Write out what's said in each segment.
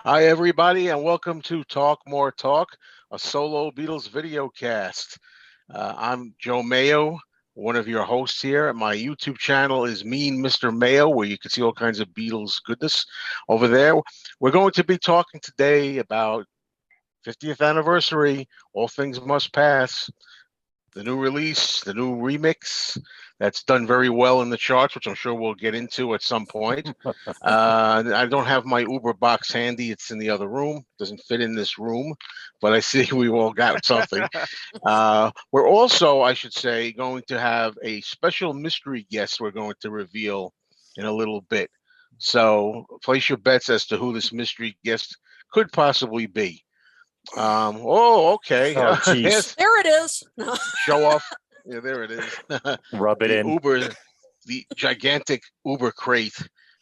Hi, everybody, and welcome to Talk More Talk, a solo Beatles video cast. I'm Joe Mayo, one of your hosts here. My YouTube channel is Mean Mr. Mayo, where you can see all kinds of Beatles goodness over there. We're going to be talking today about 50th anniversary, All Things Must Pass, the new release, the new remix that's done very well in the charts, which I'm sure we'll get into at some point. I don't have my Uber box handy. It's in the other room. Doesn't fit in this room, but I see we all got something. We're also, I should say, going to have a special mystery guest we're going to reveal in a little bit. So place your bets as to who this mystery guest could possibly be. Okay. Oh, geez. Yes, There it is. show off. Yeah, there it is. Rub it in. The gigantic Uber crate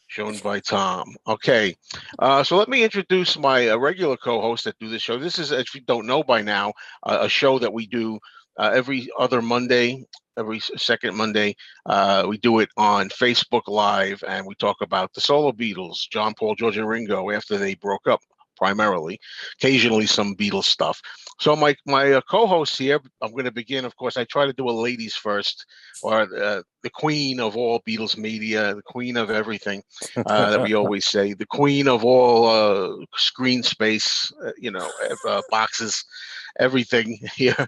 shown by Tom. Okay, so let me introduce my regular co-hosts that do this show. This is, if you don't know by now, a show that we do every other Monday, every second Monday. We do it on Facebook Live, and we talk about the solo Beatles, John, Paul, George, and Ringo after they broke up. Primarily, occasionally some Beatles stuff. So my co-hosts here, I'm going to begin. Of course, I try to do a ladies first, or the queen of all Beatles media, the queen of everything that we always say, the queen of all screen space, boxes, everything here.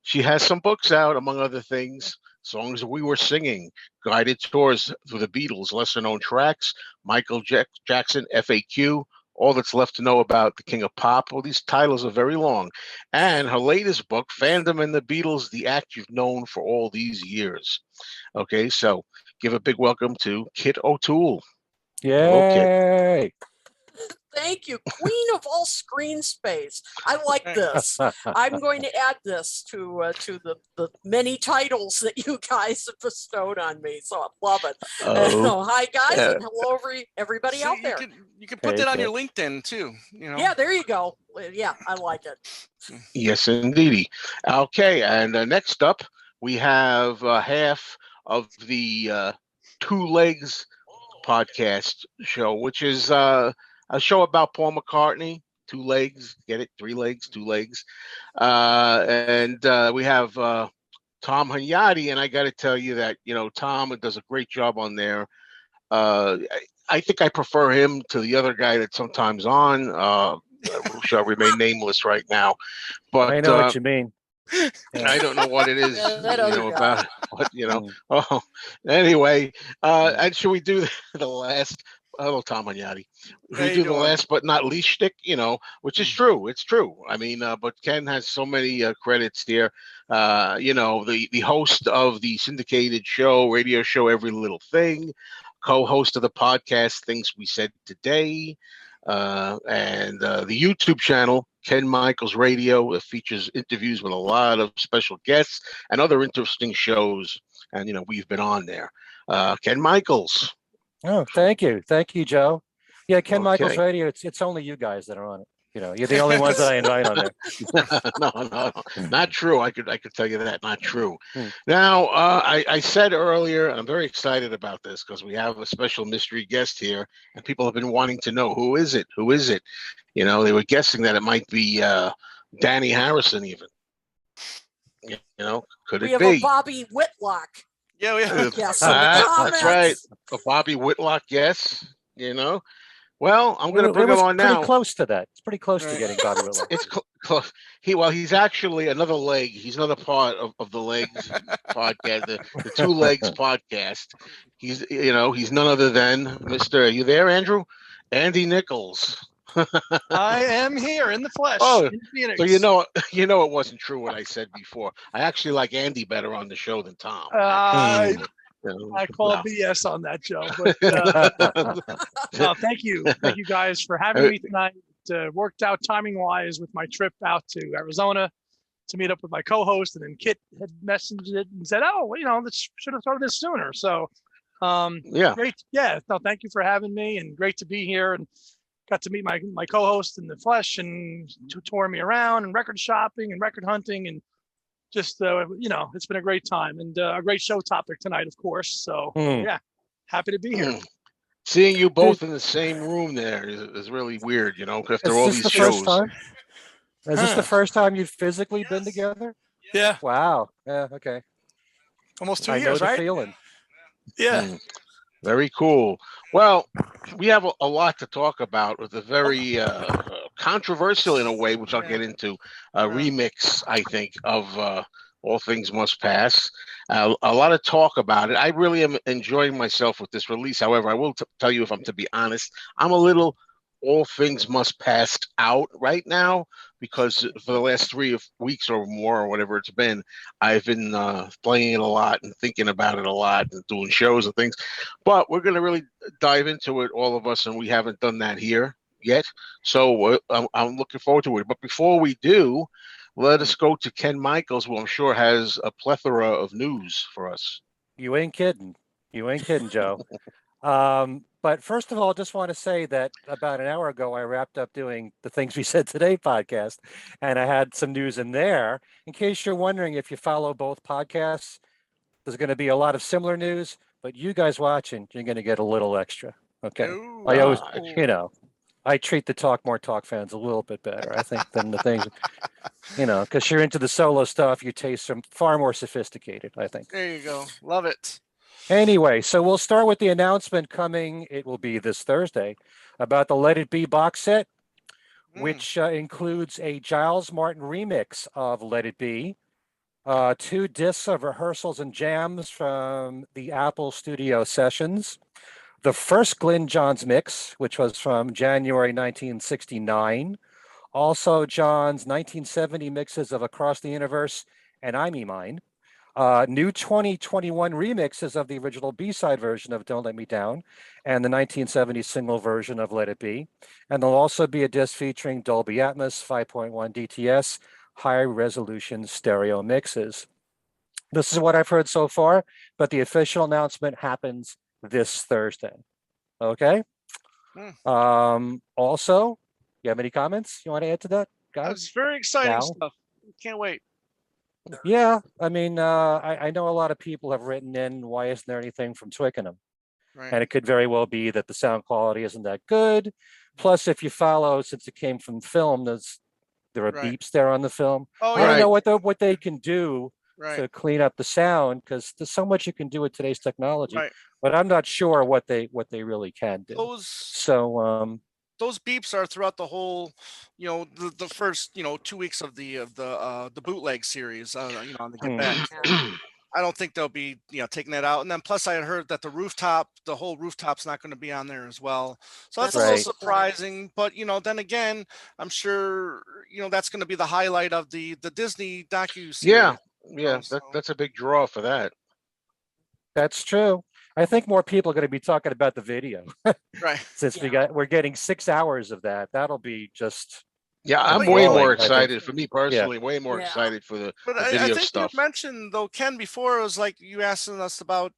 She has some books out, among other things. Songs We Were Singing, guided tours through the Beatles, lesser known tracks, Michael Jackson, FAQ, All That's Left to Know About the King of Pop. Well, these titles are very long. And her latest book, Fandom and the Beatles, the act you've known for all these years. Okay, so give a big welcome to Kit O'Toole. Hello, Kit. Yay! Thank you, queen of all screen space. I like this. I'm going to add this to the many titles that you guys have bestowed on me. So I love it. Hi guys, and hello everybody out there. You can put that on your LinkedIn too. Yeah, there you go. Yeah, I like it. Yes, indeedy. Okay, and next up we have half of the Two Legs podcast show, which is a show about Paul McCartney. Two legs, get it? 3 legs, 2 legs. And we have Tom Hunyadi, and I got to tell you that, Tom does a great job on there. I think I prefer him to the other guy that's sometimes on, who shall remain nameless right now. But I know what you mean. I don't know what it is, about what, Mm. Oh, anyway, and should we do the last? Hello, Tom Hunyadi. How We you do the doing? last but not least shtick, which is true. It's true. I mean, but Ken has so many credits here. The host of the syndicated show, radio show, Every Little Thing, co-host of the podcast, Things We Said Today, and the YouTube channel, Ken Michaels Radio. It features interviews with a lot of special guests and other interesting shows. And, we've been on there. Ken Michaels. Oh, thank you, Joe. Yeah, Ken Michaels Okay. Radio. It's only you guys that are on it. You're the only ones that I invite on there. No, not true. I could tell you that, not true. Hmm. Now, I said earlier, and I'm very excited about this because we have a special mystery guest here, and people have been wanting to know who is it. They were guessing that it might be Danny Harrison, even. Could it We have be a Bobby Whitlock. Yeah, Yes, That's right, a Bobby Whitlock guess. Well, I'm going to bring him on now. Pretty close to that. It's pretty close to Right. getting Bobby Whitlock. It's close. He's actually another leg. He's another part of the Legs podcast, the Two Legs podcast. He's none other than Mr. Are you there, Andrew? Andy Nicholes. I am here in the flesh. Oh, in Phoenix. so it wasn't true what I said before. I actually like Andy better on the show than Tom. I call No. BS on that, Joe. But no, thank you guys for having me tonight. It worked out timing wise with my trip out to Arizona to meet up with my co-host, and then Kit had messaged it and said, "Oh, let's should have started this sooner." So, great. Yeah, no, thank you for having me, and great to be here and got to meet my co-host in the flesh and touring me around and record shopping and record hunting and just it's been a great time and a great show topic tonight, of course. So yeah, happy to be here. Seeing you both in the same room there is really weird, after Is all this these the first shows. time? Is this the first time you've physically been together? Yeah. Wow. Yeah. Okay. Almost 2 I know years, the right? feeling. Yeah. Very cool. Well, we have a lot to talk about with a very controversial, in a way, which I'll get into, remix, I think, of All Things Must Pass. A lot of talk about it. I really am enjoying myself with this release. However, I will tell you, if I'm to be honest, I'm a little All Things Must Pass out right now, because for the last 3 weeks or more, or whatever it's been, I've been playing it a lot and thinking about it a lot and doing shows and things. But we're going to really dive into it, all of us, and we haven't done that here yet. So I'm looking forward to it. But before we do, let us go to Ken Michaels, who I'm sure has a plethora of news for us. You ain't kidding. You ain't kidding, Joe. But first of all, I just want to say that about an hour ago, I wrapped up doing the Things We Said Today podcast, and I had some news in there. In case you're wondering, if you follow both podcasts, there's going to be a lot of similar news, but you guys watching, you're going to get a little extra. Okay. Ooh. I always, Ooh. I treat the Talk More Talk fans a little bit better, I think, than the things, because you're into the solo stuff, your tastes are far more sophisticated, I think. There you go. Love it. Anyway, so we'll start with the announcement coming, it will be this Thursday, about the Let It Be box set, which includes a Giles Martin remix of Let It Be, 2 discs of rehearsals and jams from the Apple Studio sessions, the first Glyn Johns mix, which was from January 1969, also John's 1970 mixes of Across the Universe and I Me Mine, new 2021 remixes of the original B-side version of Don't Let Me Down and the 1970 single version of Let It Be. And there'll also be a disc featuring Dolby Atmos, 5.1 DTS, high resolution stereo mixes. This is what I've heard so far, but the official announcement happens this Thursday. Okay. Also, you have any comments you want to add to that, guys? That's very exciting Now? stuff. Can't wait. Yeah, I mean, I know a lot of people have written in, why isn't there anything from Twickenham? Right. And it could very well be that the sound quality isn't that good. Plus, if you follow, since it came from film, there are Right. beeps there on the film. Oh, I don't yeah. know what they can do Right. to clean up the sound, because there's so much you can do with today's technology. Right. But I'm not sure what they really can do. Those beeps are throughout the whole, the first, 2 weeks of the bootleg series, on the Get Back. I don't think they'll be, taking that out. And then plus I had heard that the whole rooftop's not going to be on there as well. So that's a little surprising, but then again, I'm sure, that's going to be the highlight of the Disney docu-series. Yeah. That's a big draw for that. That's true. I think more people are going to be talking about the video. Right. Since we're getting 6 hours of that. That'll be just. Yeah, I'm way more excited for me personally. Way more excited for the video I think stuff. you mentioned though, Ken, before, it was like you asking us about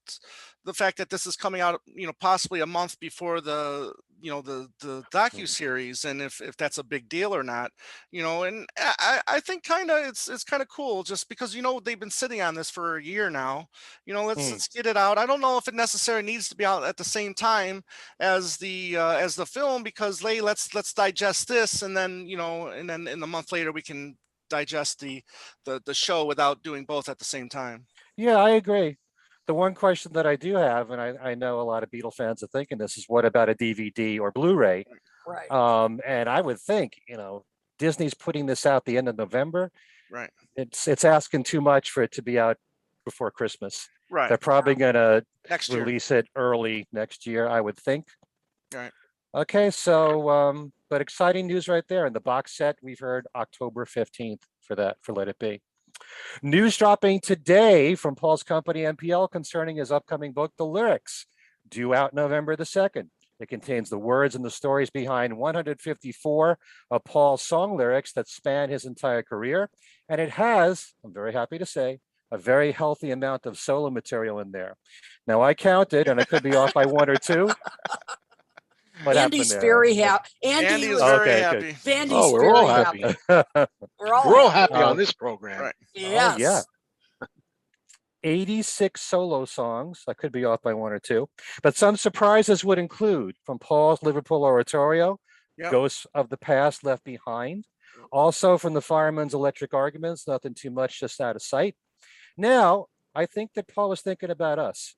the fact that this is coming out, possibly a month before the docu-series, and if that's a big deal or not, and I think kind of it's kind of cool, just because they've been sitting on this for a year now. Let's get it out. I don't know if it necessarily needs to be out at the same time as the film, because let's digest this, and then and then in the month later we can digest the show without doing both at the same time. Yeah, I agree. The one question that I do have, and I know a lot of Beatle fans are thinking this, is what about a DVD or Blu-ray? Right. And I would think, Disney's putting this out the end of November. Right. It's asking too much for it to be out before Christmas. Right. They're probably gonna Next year. release it early next year, I would think. Right. Okay, so but exciting news right there. In the box set, we've heard October 15th for Let It Be. News dropping today from Paul's company MPL concerning his upcoming book, The Lyrics, due out November the 2nd. It contains the words and the stories behind 154 of Paul's song lyrics that span his entire career. And it has, I'm very happy to say, a very healthy amount of solo material in there. Now I counted, and I could be off by 1 or 2. Andy's very happy. Andy's very happy. Andy's we're all happy. We're all happy on this program. Right. Yes. Oh, yeah. 86 solo songs. I could be off by one or two, but some surprises would include from Paul's Liverpool Oratorio, Yep. Ghosts of the Past Left Behind. Also from the Fireman's Electric Arguments, nothing too much, just out of sight. Now, I think that Paul was thinking about us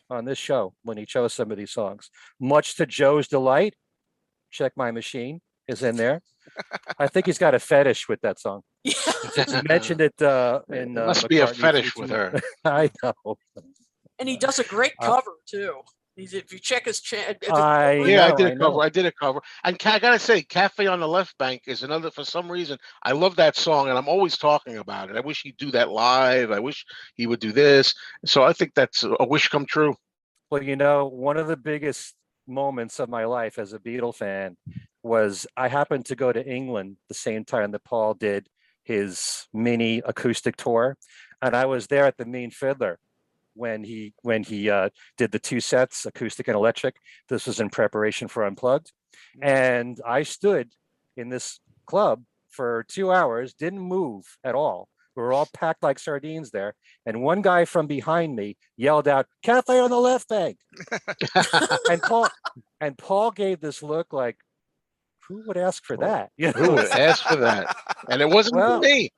on this show when he chose some of these songs. Much to Joe's delight, Check My Machine is in there. I think he's got a fetish with that song. Yeah. He mentioned it in It must be a McCartney's fetish with routine. her. I know. And he does a great cover too. If you check his channel, Yeah, know, I did I a cover. know. I did a cover. And I gotta say, Cafe on the Left Bank is another. For some reason, I love that song, and I'm always talking about it. I wish he'd do that live. I wish he would do this. So I think that's a wish come true. Well, you know, one of the biggest moments of my life as a Beatle fan was I happened to go to England the same time that Paul did his mini acoustic tour, and I was there at the Mean Fiddler when he did the two sets, acoustic and electric. This was in preparation for Unplugged, and I stood in this club for 2 hours, didn't move at all. We were all packed like sardines there, and one guy from behind me yelled out, "Cafe on the Left Bank!" and Paul gave this look like, who would ask for that? You Who know, would ask for that? And it wasn't Well, me.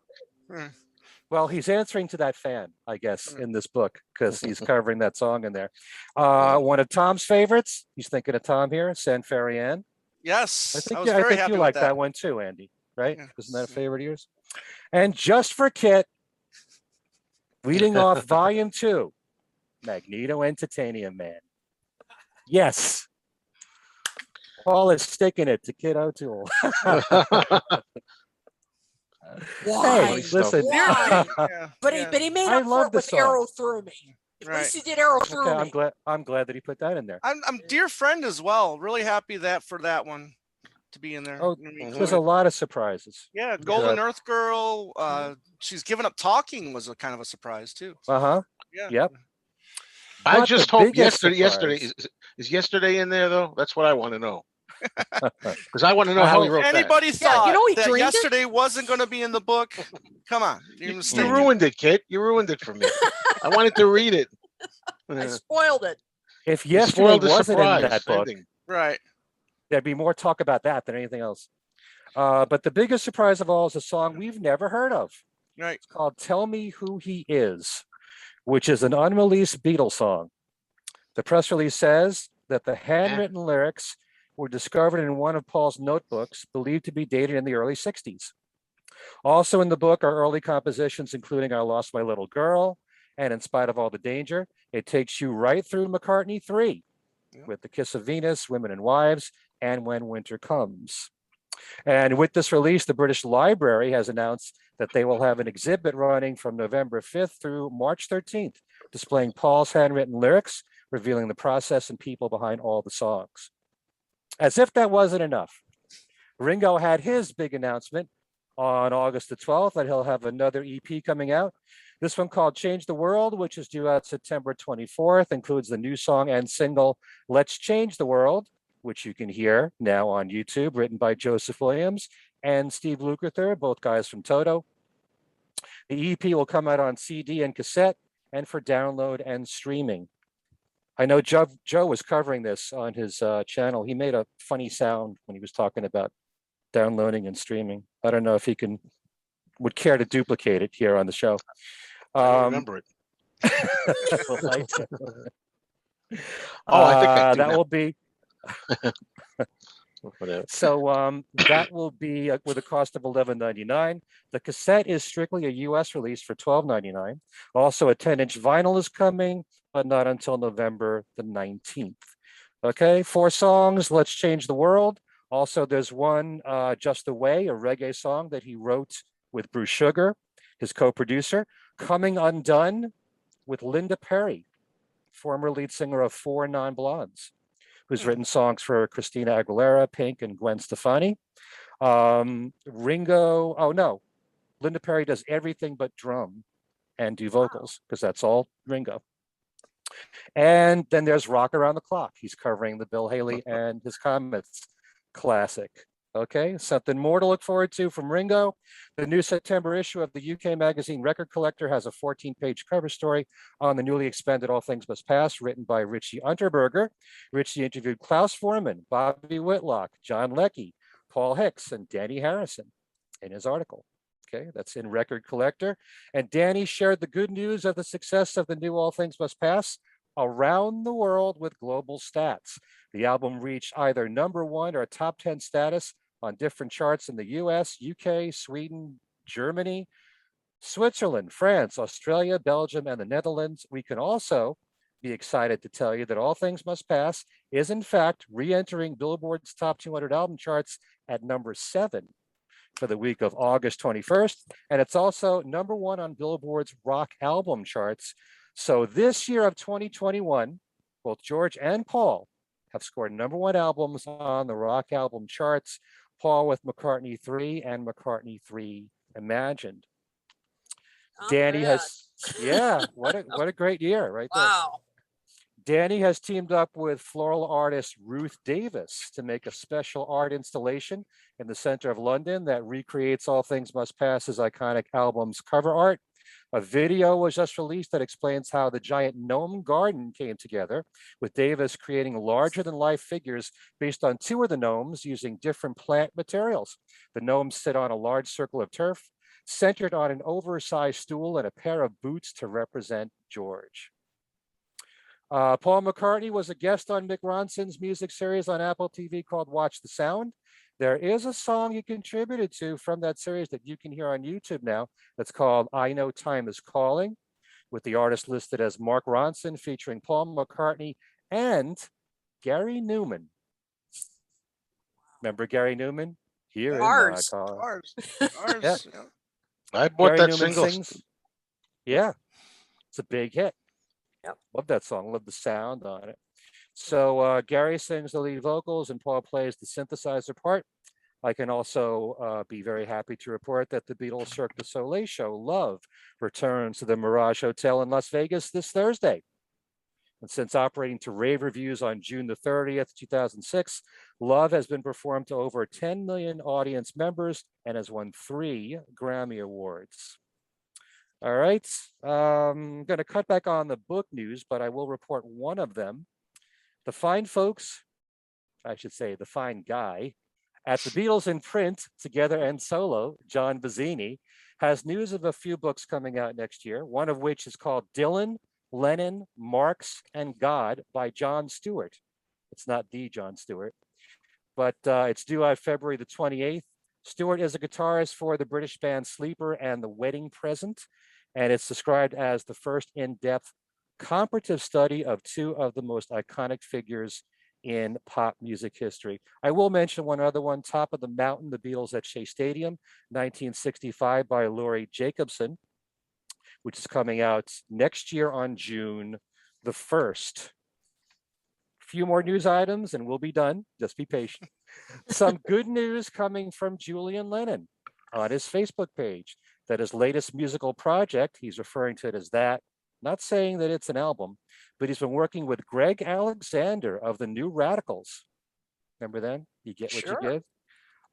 well, he's answering to that fan, I guess, in this book because he's covering that song in there. One of Tom's favorites. He's thinking of Tom here, San Ferian. Yes, I think, was I very think happy you with like that. that one too, Andy. Right? Yeah. Isn't that a favorite of yours? And just for Kit, leading off Volume 2, Magneto and Titanium Man. Yes. Paul is sticking it to Kid O'Toole. why? Hey, listen. Why? Yeah, But yeah. he made I up for love it the with song. Arrow Through Me. At Right. least he did Arrow Through Okay, Me. I'm glad that he put that in there. I'm dear friend as well. Really happy for that one to be in there. Oh, I mean, there's a lot of surprises. yeah, Golden Earth Girl. She's given up talking was a kind of a surprise too. Uh-huh. Yeah. Yep. I But just the hope biggest yesterday surprise- is yesterday in there though. That's what I want to know. Because I want to know how he wrote that. Anybody Yeah, thought you know he that dreamed it? yesterday wasn't going to be in the book? Come on, you're You mistaken. ruined it, Kit. You ruined it for me. I wanted to read it. I spoiled it. If You yesterday spoiled the wasn't in surprise that book, ending. Right. there'd be more talk about that than anything else. But the biggest surprise of all is a song we've never heard of. Right. It's called Tell Me Who He Is, which is an unreleased Beatles song. The press release says that the handwritten lyrics were discovered in one of Paul's notebooks, believed to be dated in the early 60s. Also in the book are early compositions, including I Lost My Little Girl and In Spite of All the Danger. It takes you right through McCartney 3 with The Kiss of Venus, Women and Wives, and When Winter Comes. And with this release, the British Library has announced that they will have an exhibit running from November 5th through March 13th, displaying Paul's handwritten lyrics, revealing the process and people behind all the songs. As if that wasn't enough, Ringo had his big announcement on August the 12th that he'll have another EP coming out. This one called Change the World, which is due out September 24th, includes the new song and single Let's Change the World, which you can hear now on YouTube, written by Joseph Williams and Steve Lukather, both guys from Toto. The EP will come out on CD and cassette and for download and streaming. I know Joe was covering this on his channel. He made a funny sound when he was talking about downloading and streaming. I don't know if he would care to duplicate it here on the show. I don't remember it. Well, I do. I think I do that now. will be Whatever. so. That will be with a cost of $11.99. The cassette is strictly a U.S. release for $12.99. Also, a 10-inch vinyl is coming, but not until November the 19th. Okay, 4 songs. Let's Change the World. Also, there's one, Just Away, a reggae song that he wrote with Bruce Sugar, his co-producer. Coming Undone with Linda Perry, former lead singer of 4 Non-Blondes, who's written songs for Christina Aguilera, Pink, and Gwen Stefani. Linda Perry does everything but drum and do vocals, because that's all Ringo. And then there's Rock Around the Clock. He's covering the Bill Haley and His Comets classic. Okay, something more to look forward to from Ringo. The new September issue of the UK magazine Record Collector has a 14-page cover story on the newly expanded All Things Must Pass, written by Richie Unterberger. Richie interviewed Klaus Foreman, Bobby Whitlock, John Leckie, Paul Hicks, and Danny Harrison in his article. Okay, that's in Record Collector. And Danny shared the good news of the success of the new All Things Must Pass around the world with global stats. The album reached either #1 or top 10 status on different charts in the US, UK, Sweden, Germany, Switzerland, France, Australia, Belgium, and the Netherlands. We can also be excited to tell you that All Things Must Pass is in fact re-entering Billboard's top 200 album charts at #7 for the week of August 21st. And it's also #1 on Billboard's rock album charts. So this year of 2021, both George and Paul have scored #1 albums on the rock album charts. Paul with McCartney 3 and McCartney 3 Imagined. Danny has, yeah, what a great year right there. Wow. Danny has teamed up with floral artist Ruth Davis to make a special art installation in the center of London that recreates All Things Must Pass's iconic album's cover art. A video was just released that explains how the giant gnome garden came together, with Davis creating larger than life figures based on 2 of the gnomes using different plant materials. The gnomes sit on a large circle of turf, centered on an oversized stool and a pair of boots to represent George. Paul McCartney was a guest on Mick Ronson's music series on Apple TV called Watch the Sound. There is a song he contributed to from that series that you can hear on YouTube now that's called I Know Time Is Calling, with the artist listed as Mark Ronson, featuring Paul McCartney and Gary Newman. Remember Gary Newman? Here Ours. in my car. Ours. Yeah. Yeah. I bought Gary that Newman single. sings. Yeah, it's a big hit. Yep. Love that song. Love the sound on it. So Gary sings the lead vocals and Paul plays the synthesizer part. I can also be very happy to report that the Beatles Cirque du Soleil show, Love, returns to the Mirage Hotel in Las Vegas this Thursday. And since operating to rave reviews on June the 30th, 2006, Love has been performed to over 10 million audience members and has won 3 Grammy Awards. All right, I'm going to cut back on the book news, but I will report one of them. The fine folks, I should say the fine guy, at the Beatles in print, together and solo, John Bazzini, has news of a few books coming out next year, one of which is called Dylan, Lennon, Marx, and God by John Stewart. It's not the John Stewart, but it's due on February the 28th. Stewart is a guitarist for the British band Sleeper and The Wedding Present, and it's described as the first in-depth comparative study of 2 of the most iconic figures in pop music history. I will mention one other one, Top of the Mountain, The Beatles at Shea Stadium, 1965 by Laurie Jacobson, which is coming out next year on June the 1st. Few more news items and we'll be done. Just be patient. Some good news coming from Julian Lennon on his Facebook page that his latest musical project, he's referring to it as that, not saying that it's an album, but he's been working with Greg Alexander of the New Radicals. Remember them? You get what you give.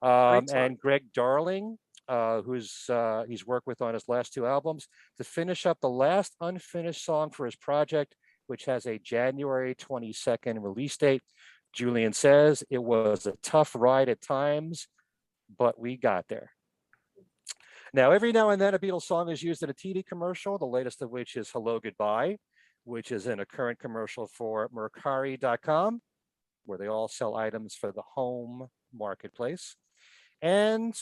And Greg Darling, he's worked with on his last 2 albums, to finish up the last unfinished song for his project, which has a January 22nd release date. Julian says, it was a tough ride at times, but we got there. Now, every now and then a Beatles song is used in a TV commercial, the latest of which is Hello Goodbye, which is in a current commercial for Mercari.com, where they all sell items for the home marketplace. And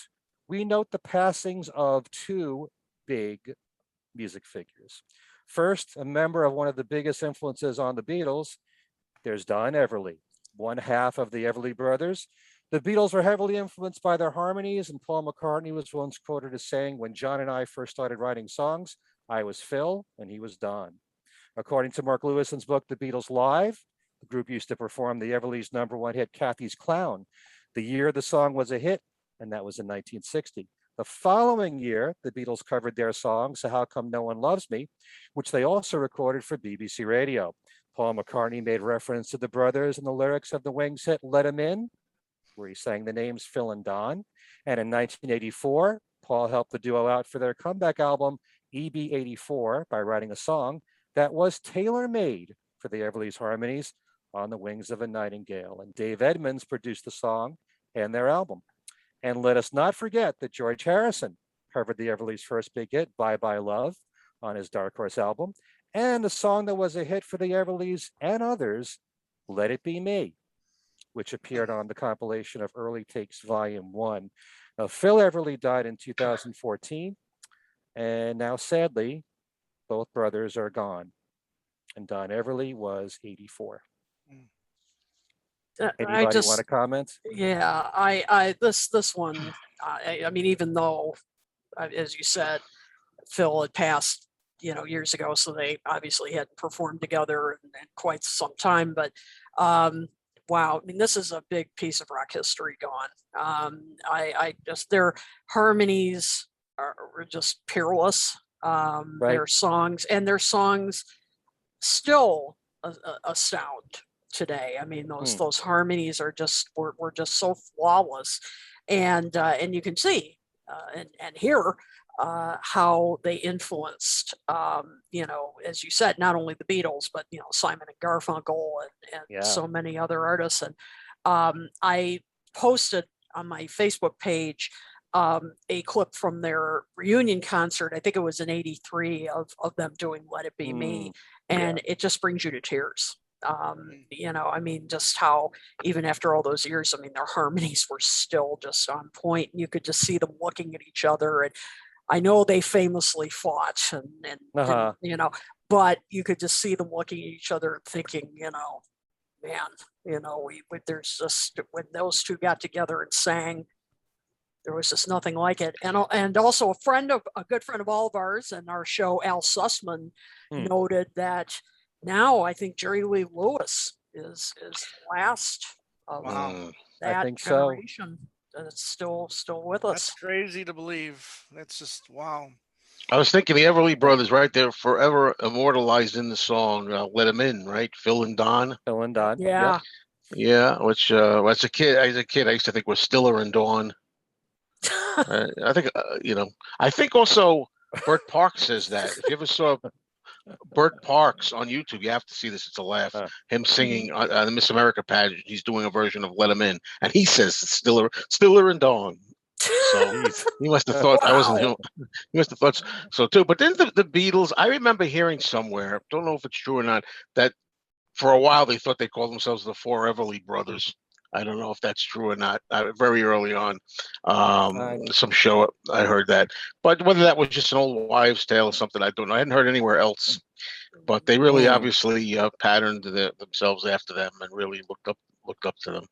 we note the passings of 2 big music figures. First, a member of one of the biggest influences on the Beatles, there's Don Everly, one half of the Everly Brothers. The Beatles were heavily influenced by their harmonies, and Paul McCartney was once quoted as saying, when John and I first started writing songs, I was Phil and he was Don. According to Mark Lewison's book, The Beatles Live, the group used to perform the Everly's #1 hit, Kathy's Clown, the year the song was a hit, and that was in 1960. The following year, the Beatles covered their song, So How Come No One Loves Me, which they also recorded for BBC Radio. Paul McCartney made reference to the brothers in the lyrics of the Wings hit, Let 'Em In, where he sang the names Phil and Don. And in 1984, Paul helped the duo out for their comeback album, EB84, by writing a song that was tailor-made for the Everly's harmonies, On the Wings of a Nightingale. And Dave Edmunds produced the song and their album. And let us not forget that George Harrison covered the Everly's first big hit, Bye Bye Love, on his Dark Horse album. And the song that was a hit for the Everlys and others, Let It Be Me, which appeared on the compilation of Early Takes Volume 1. Now, Phil Everly died in 2014, and now sadly, both brothers are gone. And Don Everly was 84. Anybody want to comment? Yeah, I this one, I mean, even though, as you said, Phil had passed, years ago, so they obviously hadn't performed together in quite some time, but wow, I mean, this is a big piece of rock history gone. I just, their harmonies were just peerless. Their songs still astound today. I mean, those harmonies are just were just so flawless, and you can see and hear how they influenced, as you said, not only the Beatles, but Simon and Garfunkel and so many other artists. And I posted on my Facebook page a clip from their reunion concert. I think it was in '83 of them doing Let It Be Me, and it just brings you to tears. I mean, just how even after all those years, I mean, their harmonies were still just on point, and you could just see them looking at each other. And I know they famously fought, and but you could just see them looking at each other and thinking, man, there's just, when those two got together and sang, there was just nothing like it. And also a good friend of all of ours and our show, Al Sussman, noted that now I think Jerry Lee Lewis is the last of that generation. And it's still with us. That's crazy to believe. That's just wow. I was thinking the Everly Brothers, right? They're forever immortalized in the song "Let 'Em In," right? Phil and Don. Phil and Don. Yeah. Yeah. Which as a kid, I used to think was Stiller and Dawn. I think I think also Bert Parks says that. If you ever saw Bert Parks on YouTube, you have to see this. It's a laugh. Him singing on the Miss America pageant. He's doing a version of "Let 'Em In," and he says it's Stiller and Dawn. So he must have thought I wasn't. He must have thought so too. But then the Beatles. I remember hearing somewhere. Don't know if it's true or not. That for a while they thought they called themselves the Four Everly Brothers. I don't know if that's true or not. Very early on, some show I heard that. But whether that was just an old wives' tale or something, I don't know. I hadn't heard anywhere else. But they really obviously patterned themselves after them and really looked up to them.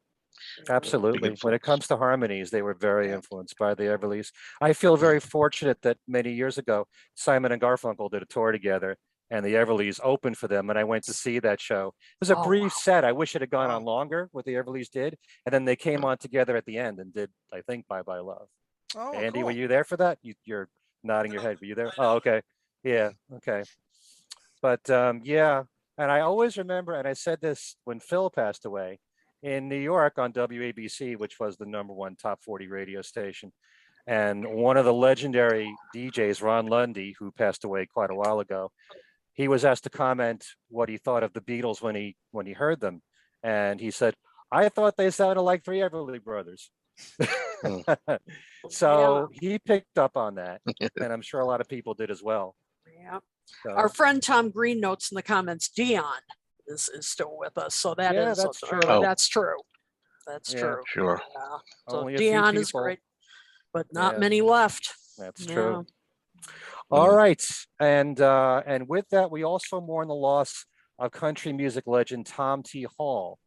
Absolutely. When it comes to harmonies, they were very influenced by the Everlys. I feel very fortunate that many years ago, Simon and Garfunkel did a tour together, and the Everlys opened for them, and I went to see that show. It was a brief set. I wish it had gone on longer, what the Everlys did, and then they came on together at the end and did, I think, Bye Bye Love. Oh, Andy, cool. were you there for that? You're nodding your head. Were you there? Oh, okay. Yeah, okay. But yeah, and I always remember, and I said this when Phil passed away, in New York on WABC, which was the #1 top 40 radio station. And one of the legendary DJs, Ron Lundy, who passed away quite a while ago, he was asked to comment what he thought of the Beatles when he heard them. And he said, I thought they sounded like three Everly Brothers. So he picked up on that. And I'm sure a lot of people did as well. Yeah. So, our friend Tom Green notes in the comments, Dion is still with us. So that's true. That's true. That's true. Sure. So only a Dion few is people. great, but not many left. That's true. All right. And with that, we also mourn the loss of country music legend Tom T. Hall.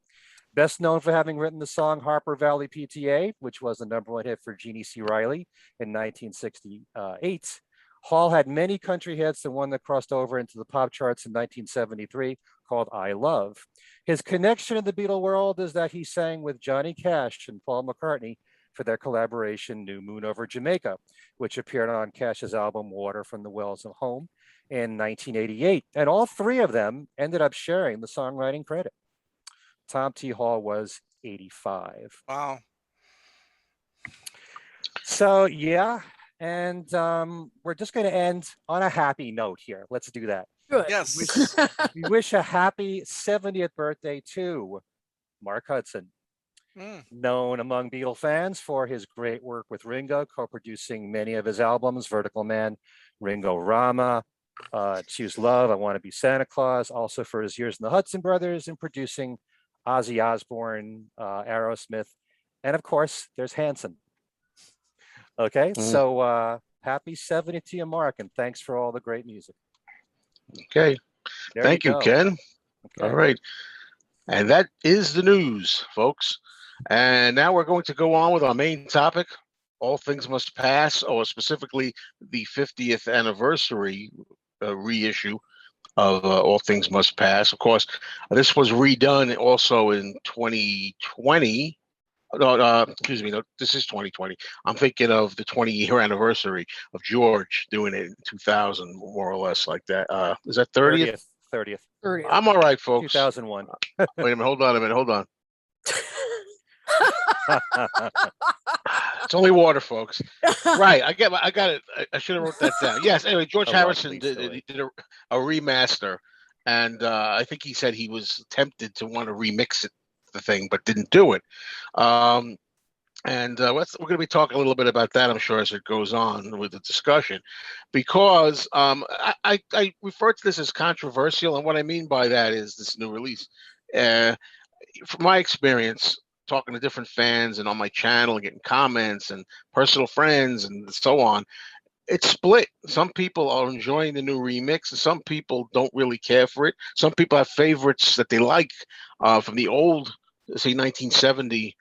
Best known for having written the song Harper Valley PTA, which was the #1 hit for Jeannie C. Riley in 1968. Hall had many country hits and one that crossed over into the pop charts in 1973 called I Love. His connection in the Beatle world is that he sang with Johnny Cash and Paul McCartney for their collaboration New Moon Over Jamaica, which appeared on Cash's album Water from the Wells of Home in 1988. And all three of them ended up sharing the songwriting credit. Tom T. Hall was 85. Wow. So yeah, and we're just going to end on a happy note here. Let's do that. Good. Yes. We wish a happy 70th birthday to Mark Hudson, known among Beatle fans for his great work with Ringo, co-producing many of his albums, Vertical Man, Ringo Rama, Choose Love, I Want to Be Santa Claus, also for his years in the Hudson Brothers and producing Ozzy Osbourne, Aerosmith, and of course, there's Hanson. Okay, so happy 70th to you, Mark, and thanks for all the great music. Okay. There Thank you, go. Ken. Okay. All right. And that is the news, folks. And now we're going to go on with our main topic, All Things Must Pass, or specifically the 50th anniversary reissue of All Things Must Pass. Of course, this was redone also in 2020. No, excuse me. No, this is 2020. I'm thinking of the 20-year anniversary of George doing it in 2000, more or less like that. Is that 30th? 30th. I'm all right, folks. 2001. Wait a minute. Hold on. It's only water, folks. Right. I got it. I should have wrote that down. Yes. Anyway, George Harrison did a remaster, and I think he said he was tempted to want to remix the thing, but didn't do it. And we're going to be talking a little bit about that, I'm sure, as it goes on with the discussion, because I refer to this as controversial, and what I mean by that is this new release. From my experience, talking to different fans and on my channel and getting comments and personal friends and so on, it's split. Some people are enjoying the new remix, and some people don't really care for it. Some people have favorites that they like from the old, say, 1970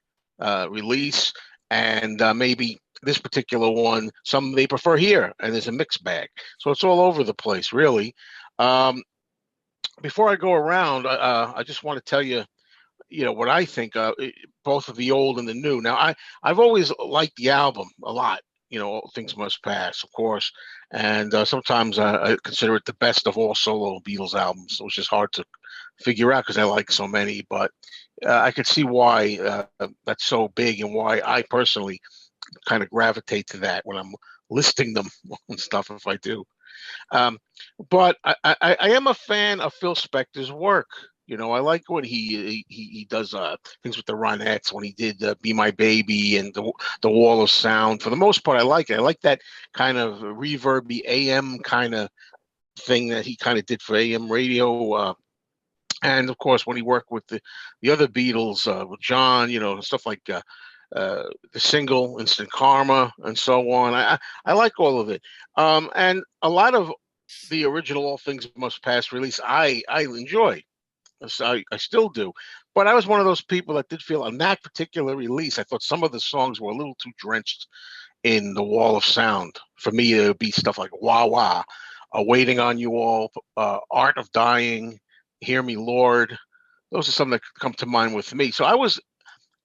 release, and maybe this particular one, some they prefer here, and there's a mixed bag. So it's all over the place, really. Before I go around, I just want to tell you, what I think of both of the old and the new. Now, I've always liked the album a lot. All Things Must Pass, of course, and sometimes I consider it the best of all solo Beatles albums, which is hard to figure out because I like so many. But I could see why that's so big and why I personally kind of gravitate to that when I'm listing them and stuff, if I do. But I am a fan of Phil Spector's work. I like when he does things with the Ronettes, when he did Be My Baby and the Wall of Sound. For the most part, I like it. I like that kind of reverby AM kind of thing that he kind of did for AM radio. And of course, when he worked with the other Beatles, with John, stuff like the single Instant Karma and so on. I like all of it. And a lot of the original All Things Must Pass release I enjoy. I still do. But I was one of those people that did feel on that particular release, I thought some of the songs were a little too drenched in the Wall of Sound. For me, it would be stuff like Wah Wah, Waiting on You All, Art of Dying, Hear Me Lord. Those are some that come to mind with me. So I was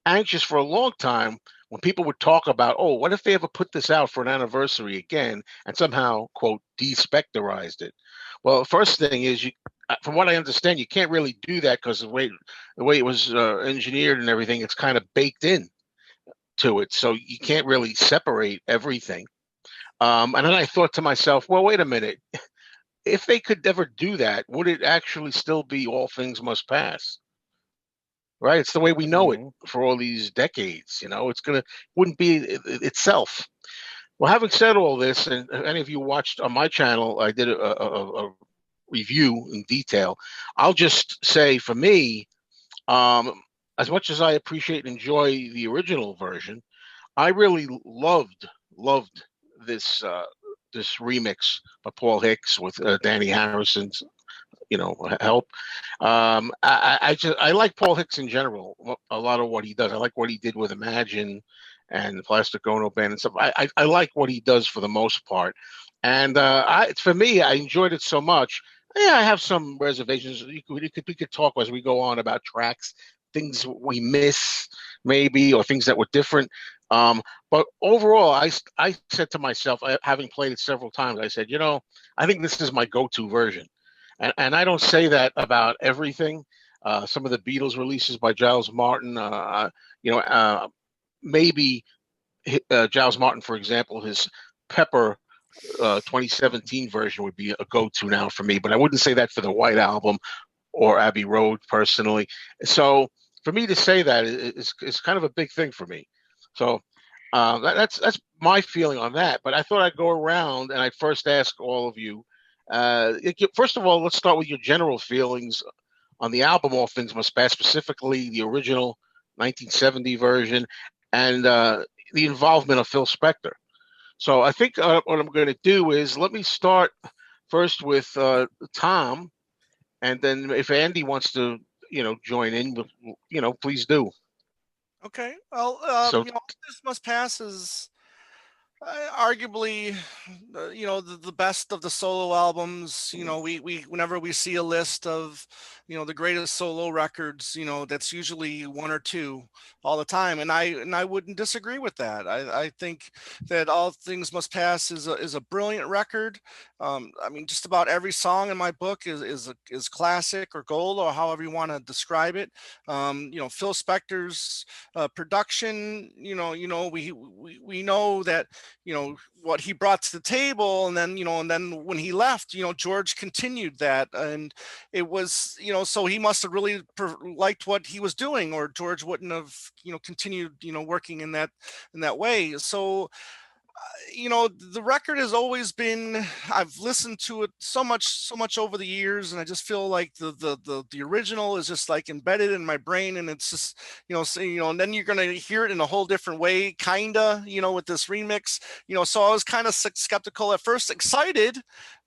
anxious for a long time when people would talk about, oh, what if they ever put this out for an anniversary again and somehow, quote, despectorized it? Well, the first thing is, from what I understand, you can't really do that because the way it was engineered and everything, it's kind of baked in to it. So you can't really separate everything. And then I thought to myself, well, wait a minute. If they could ever do that, would it actually still be All Things Must Pass? Right? It's the way we know it for all these decades. Wouldn't be itself. Well, having said all this, and any of you watched on my channel, I did a review in detail. I'll just say, for me, as much as I appreciate and enjoy the original version, I really loved this this remix by Paul Hicks with Danny Harrison's help. I like Paul Hicks in general. A lot of what he does. I like what he did with Imagine and the Plastic Ono Band and stuff. I like what he does for the most part. And for me, I enjoyed it so much. Yeah, I have some reservations. We could talk as we go on about tracks, things we miss maybe, or things that were different. But overall, I said to myself, having played it several times, I said, I think this is my go-to version. And I don't say that about everything. Some of the Beatles releases by Giles Martin, maybe Giles Martin, for example, his Pepper 2017 version would be a go-to now for me, but I wouldn't say that for the White Album or Abbey Road personally. So for me to say that is kind of a big thing for me. So that's my feeling on that. But I thought I'd go around and I'd first ask all of you. First of all, let's start with your general feelings on the album All Things Must Pass, specifically the original 1970 version and the involvement of Phil Spector. So I think what I'm going to do is let me start first with Tom, and then if Andy wants to, join in, please do. Okay. Well, So This Must Pass is arguably, the best of the solo albums. We whenever we see a list of, the greatest solo records, that's usually one or two all the time, and I wouldn't disagree with that. I think that All Things Must Pass is a brilliant record. I mean, just about every song in my book is classic or gold, or however you want to describe it. Phil Spector's production. We know that what he brought to the table, and then when he left, George continued that, and it was, so he must have really liked what he was doing, or George wouldn't have continued working in that way. So the record has always been, I've listened to it so much over the years, and I just feel like the original is just like embedded in my brain, and it's just, and then you're going to hear it in a whole different way, kinda, with this remix, so I was kind of skeptical at first, excited,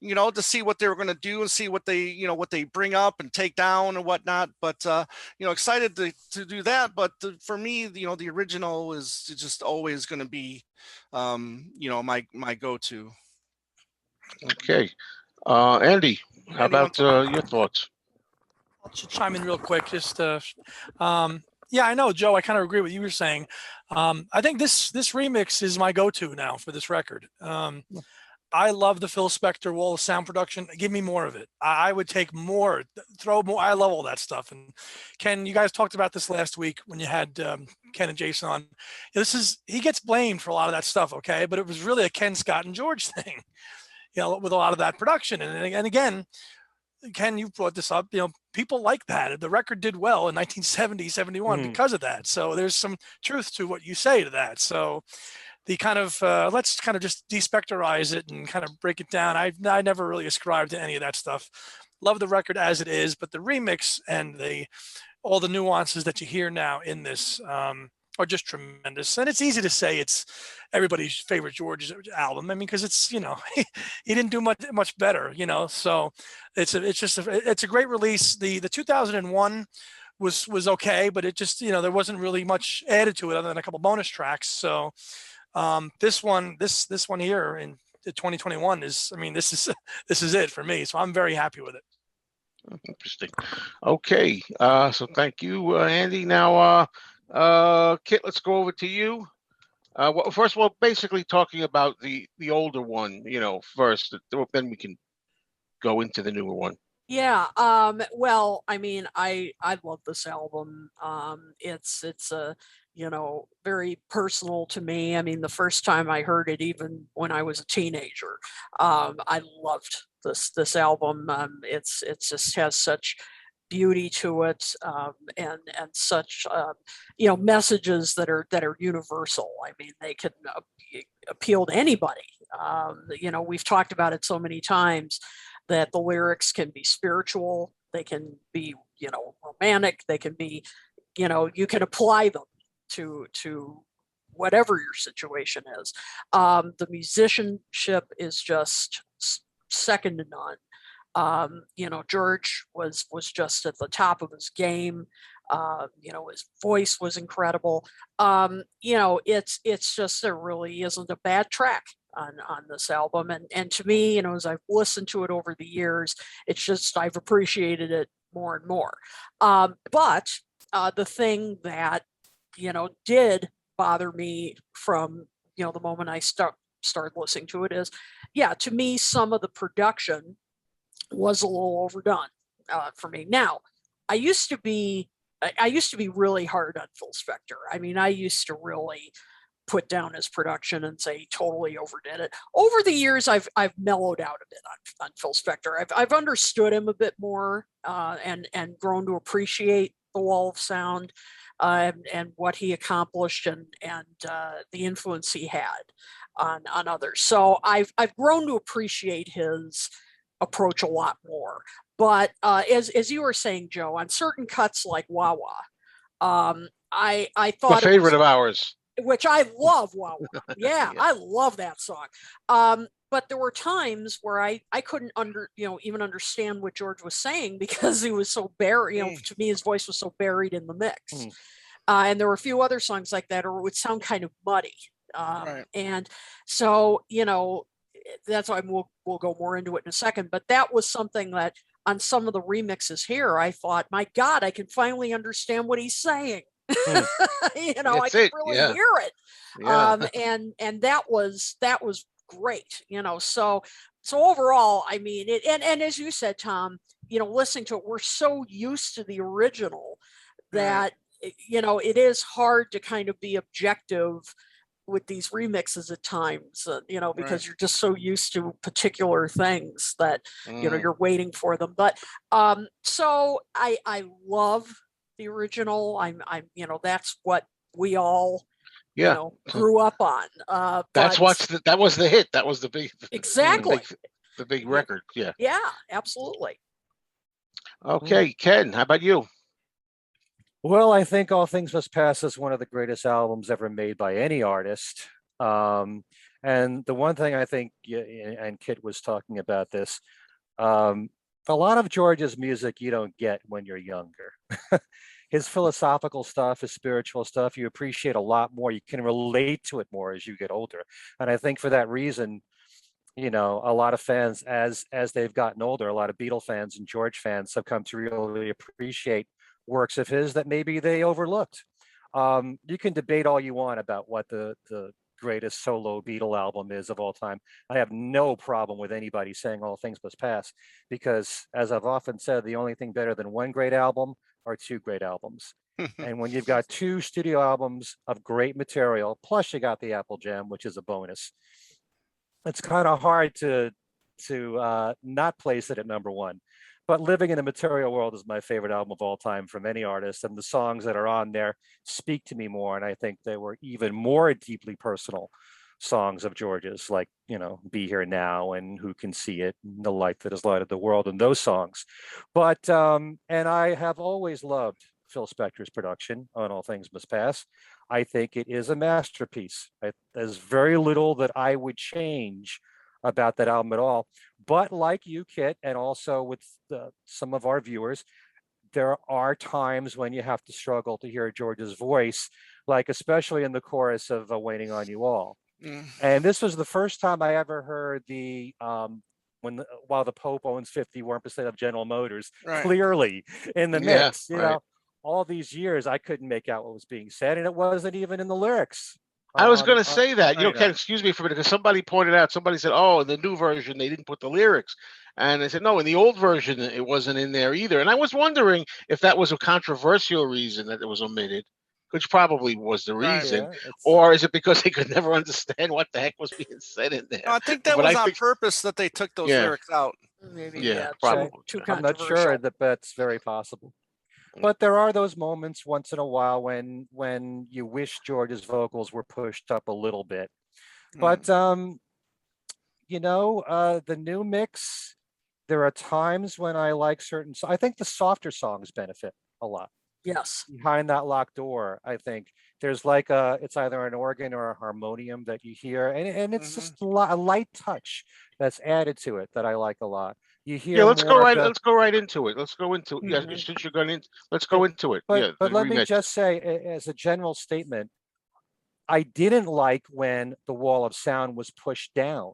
to see what they were going to do and see what they bring up and take down and whatnot, but excited to do that. But for me, the original is just always going to be my go-to. Okay. Andy, how about your thoughts? I'll just chime in real quick. Yeah, I know, Joe. I kind of agree with you were saying. I think this remix is my go-to now for this record. I love the Phil Spector wall of sound production. Give me more of it. I would take more, throw more. I love all that stuff. And Ken, you guys talked about this last week when you had Ken and Jason on. He gets blamed for a lot of that stuff, okay? But it was really a Ken, Scott, and George thing, with a lot of that production. And again, Ken, you brought this up, people like that. The record did well in 1970, 71 because of that. So there's some truth to what you say to that. So the kind of, let's kind of just despectorize it and kind of break it down. I never really ascribed to any of that stuff. Love the record as it is, but the remix and all the nuances that you hear now in this are just tremendous. And it's easy to say it's everybody's favorite George album. I mean, because it's, he didn't do much better, so it's a great release. The 2001 was okay, but it just, there wasn't really much added to it other than a couple bonus tracks. So this one here in 2021 is, this is it for me. So I'm very happy with it. Interesting. Okay. So thank you, Andy. Now, Kit, let's go over to you. Well, first of all, basically talking about the older one, first, then we can go into the newer one. Yeah. Well, I love this album. It's a, very personal to me. The first time I heard it, even when I was a teenager, I loved this album. It just has such beauty to it, and such messages that are universal. They can appeal to anybody. We've talked about it so many times that the lyrics can be spiritual, they can be romantic, they can be you can apply them to whatever your situation is. The musicianship is just second to none. George was just at the top of his game. His voice was incredible. It's just, there really isn't a bad track on this album. And to me, as I've listened to it over the years, it's just, I've appreciated it more and more. But the thing that, did bother me from, the moment I started listening to it is, to me, some of the production was a little overdone for me. Now, I used to be really hard on Phil Spector. I used to really put down his production and say he totally overdid it. Over the years, I've mellowed out a bit on Phil Spector. I've understood him a bit more, and grown to appreciate the Wall of Sound, and what he accomplished, and the influence he had on others. So I've grown to appreciate his approach a lot more. But as you were saying, Joe, on certain cuts like Wah Wah, I thought a favorite of ours. which I love. Wah Wah. Yeah, I love that song. But there were times where I couldn't even understand what George was saying, because he was so buried. To me, his voice was so buried in the mix. And there were a few other songs like that, or it would sound kind of muddy. And so, that's why we'll go more into it in a second. But that was something that on some of the remixes here, I thought, my God, I can finally understand what he's saying. I can really hear it. And that was great. So overall, I mean, and as you said, Tom, listening to it, we're so used to the original that it is hard to kind of be objective with these remixes at times, because you're just so used to particular things that, you're waiting for them. But so I love the original. I'm that's what we all, grew up on. That was the hit. That was the big, exactly the big record. Yeah. Yeah, absolutely. Okay, Ken, how about you? Well, I think All Things Must Pass is one of the greatest albums ever made by any artist. And the one thing I think, and Kit was talking about this, a lot of George's music you don't get when you're younger. His philosophical stuff, his spiritual stuff, you appreciate a lot more. You can relate to it more as you get older. And I think for that reason, a lot of fans, as they've gotten older, a lot of Beatle fans and George fans have come to really appreciate works of his that maybe they overlooked. You can debate all you want about what the greatest solo Beatle album is of all time. I have no problem with anybody saying All Things Must Pass, because as I've often said, the only thing better than one great album are two great albums. And when you've got two studio albums of great material, plus you got the Apple Jam, which is a bonus, it's kind of hard to not place it at number one. But Living in the Material World is my favorite album of all time from any artist. And the songs that are on there speak to me more. And I think they were even more deeply personal songs of George's, like, Be Here Now and Who Can See It, and The Light That Has Lighted the World, and those songs. But, and I have always loved Phil Spector's production on All Things Must Pass. I think it is a masterpiece. There's very little that I would change about that album at all. But like you, Kit, and also with some of our viewers, there are times when you have to struggle to hear George's voice, like especially in the chorus of Waiting on You All. And this was the first time I ever heard the while the Pope owns 51% of General Motors clearly in the mix. All these years I couldn't make out what was being said, and it wasn't even in the lyrics. I was going to say that, Ken, excuse me for a minute, because somebody pointed out, somebody said, oh, in the new version, they didn't put the lyrics. And I said, no, in the old version, it wasn't in there either. And I was wondering if that was a controversial reason that it was omitted, which probably was the reason, or is it because they could never understand what the heck was being said in there? No, I think that was on purpose that they took those lyrics out. Maybe, probably. I'm not sure that that's very possible. But there are those moments once in a while when you wish George's vocals were pushed up a little bit. But the new mix, there are times when I like certain. I think the softer songs benefit a lot. Yes. Behind That Locked Door, I think there's like it's either an organ or a harmonium that you hear, and it's just a light touch that's added to it that I like a lot. You hear let's go right into it. Let's go into it. Since you're going in, let's go into it. But let me just say, as a general statement, I didn't like when the wall of sound was pushed down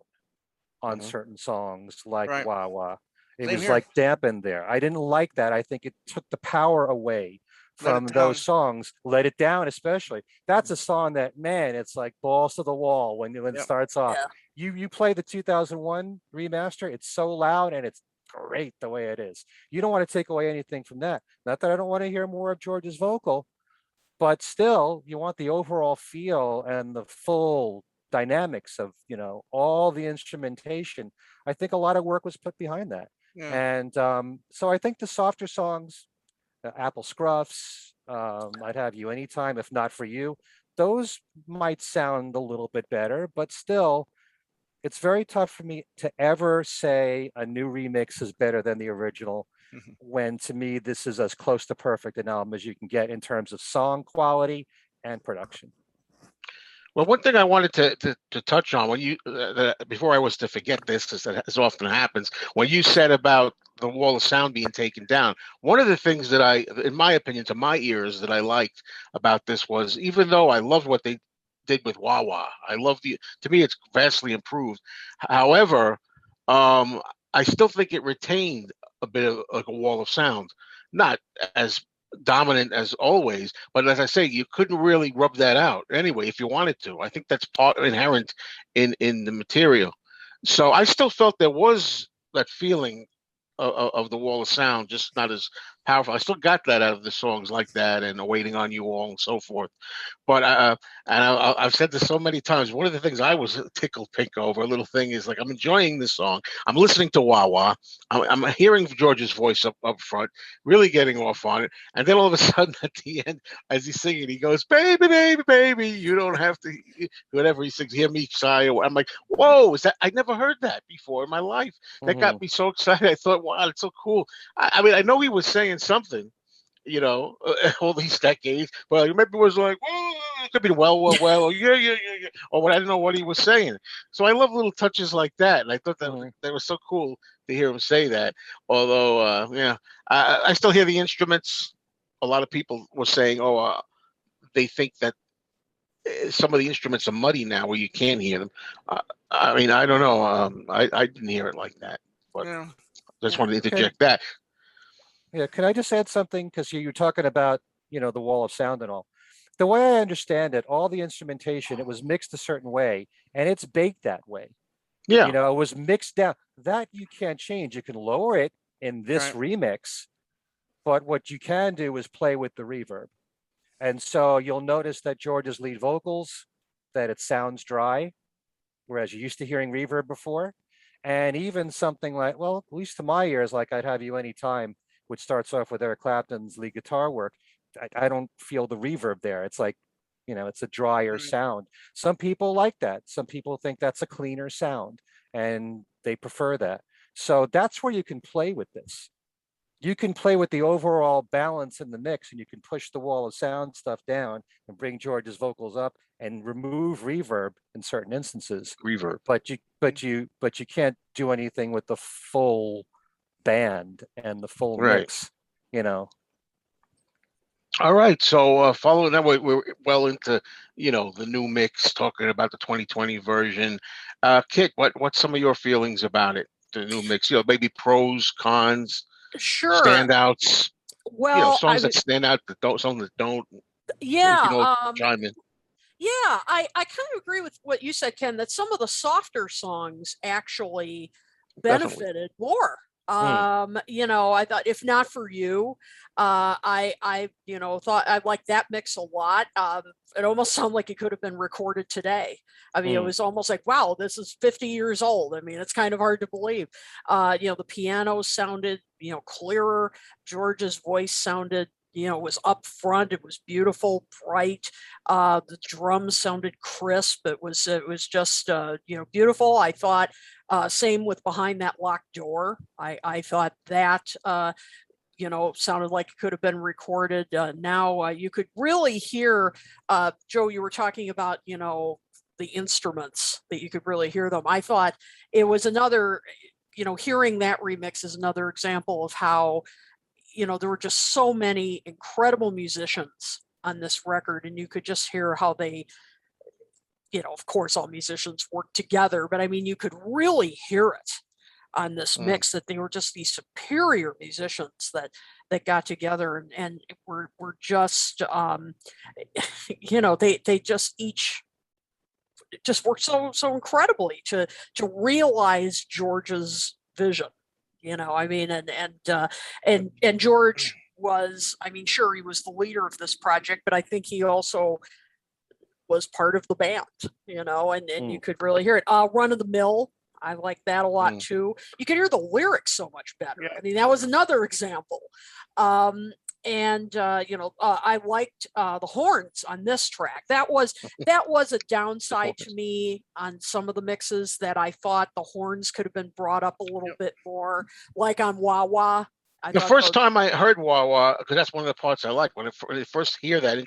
on certain songs like Wah Wah. It was like dampened there. I didn't like that. I think it took the power away from those songs. Let It Down, especially. That's a song that, man, it's like balls to the wall when it starts off. You play the 2001 remaster, it's so loud and it's great the way it is. You don't want to take away anything from that. Not that I don't want to hear more of George's vocal, but still you want the overall feel and the full dynamics of, all the instrumentation. I think a lot of work was put behind that. Yeah. And so I think the softer songs, Apple Scruffs, I'd Have You Anytime, If Not For You, those might sound a little bit better, but still, it's very tough for me to ever say a new remix is better than the original, when to me, this is as close to perfect an album as you can get in terms of song quality and production. Well, one thing I wanted to touch on when you before I was to forget this, as often happens, when you said about the wall of sound being taken down, one of the things that in my opinion, to my ears, that I liked about this was, even though I loved what they did with Wah Wah, to me it's vastly improved. However, I still think it retained a bit of like a wall of sound, not as dominant as always, but as I say, you couldn't really rub that out anyway if you wanted to. I think that's part inherent in the material. So I still felt there was that feeling of the wall of sound, just not as powerful. I still got that out of the songs like that and Waiting on You All and so forth. But I've said this so many times. One of the things I was tickled pink over, a little thing, is like, I'm enjoying this song. I'm listening to Wah Wah. I'm hearing George's voice up front, really getting off on it. And then all of a sudden at the end, as he's singing, he goes, "Baby, baby, baby, you don't have to," whatever he sings, "Hear me sigh." I'm like, whoa, I never heard that before in my life. That got me so excited. I thought, wow, it's so cool. I mean, I know he was saying something, all these decades, but I remember it was like, "Whoa," it could be well, or yeah, or what, I don't know what he was saying. So I love little touches like that, and I thought that was so cool to hear him say that. Although, I still hear the instruments. A lot of people were saying, they think that some of the instruments are muddy now, where you can't hear them. I mean, I don't know. I didn't hear it like that, but Yeah. just wanted to interject that. Yeah, can I just add something? Because you're talking about, the wall of sound and all. The way I understand it, all the instrumentation, it was mixed a certain way, and it's baked that way. Yeah. It was mixed down. That you can't change. You can lower it in this remix, but what you can do is play with the reverb. And so you'll notice that George's lead vocals, that it sounds dry, whereas you're used to hearing reverb before. And even something like, well, at least to my ears, like I'd Have You Anytime, which starts off with Eric Clapton's lead guitar work, I don't feel the reverb there. It's like, it's a drier sound. Some people like that. Some people think that's a cleaner sound, and they prefer that. So that's where you can play with this. You can play with the overall balance in the mix, and you can push the wall of sound stuff down and bring George's vocals up and remove reverb in certain instances. Reverb. But you can't do anything with the full band and the full mix, All right. So following that, we're well into, the new mix, talking about the 2020 version. Kit, what's some of your feelings about it, the new mix? Maybe pros, cons, standouts. Well, songs that stand out, songs that don't. Yeah. Chime in. Yeah, I kind of agree with what you said, Ken, that some of the softer songs actually benefited more. I thought If Not For You, I thought I liked that mix a lot. It almost sounded like it could have been recorded today. I mean, it was almost like, wow, this is 50 years old. I mean, it's kind of hard to believe. The piano sounded, clearer. George's voice sounded, was up front. It was beautiful, bright. The drums sounded crisp. It was just, beautiful. I thought, same with Behind That Locked Door. I thought that, sounded like it could have been recorded. Now you could really hear, Joe, you were talking about, the instruments, that you could really hear them. I thought it was another, hearing that remix is another example of how, there were just so many incredible musicians on this record, and you could just hear how they, of course, all musicians work together, but I mean, you could really hear it on this mix, that they were just these superior musicians that got together and were just, they just each just worked so incredibly to realize George's vision. I mean, and George was, I mean, sure, he was the leader of this project, but I think he also was part of the band, and you could really hear it. Run of the Mill, I like that a lot too. You could hear the lyrics so much better. Yeah. I mean, that was another example. I liked the horns on this track. That was a downside to me on some of the mixes, that I thought the horns could have been brought up a little bit more, like on Wah Wah. The first time I heard Wah Wah, because that's one of the parts I like. When I first hear that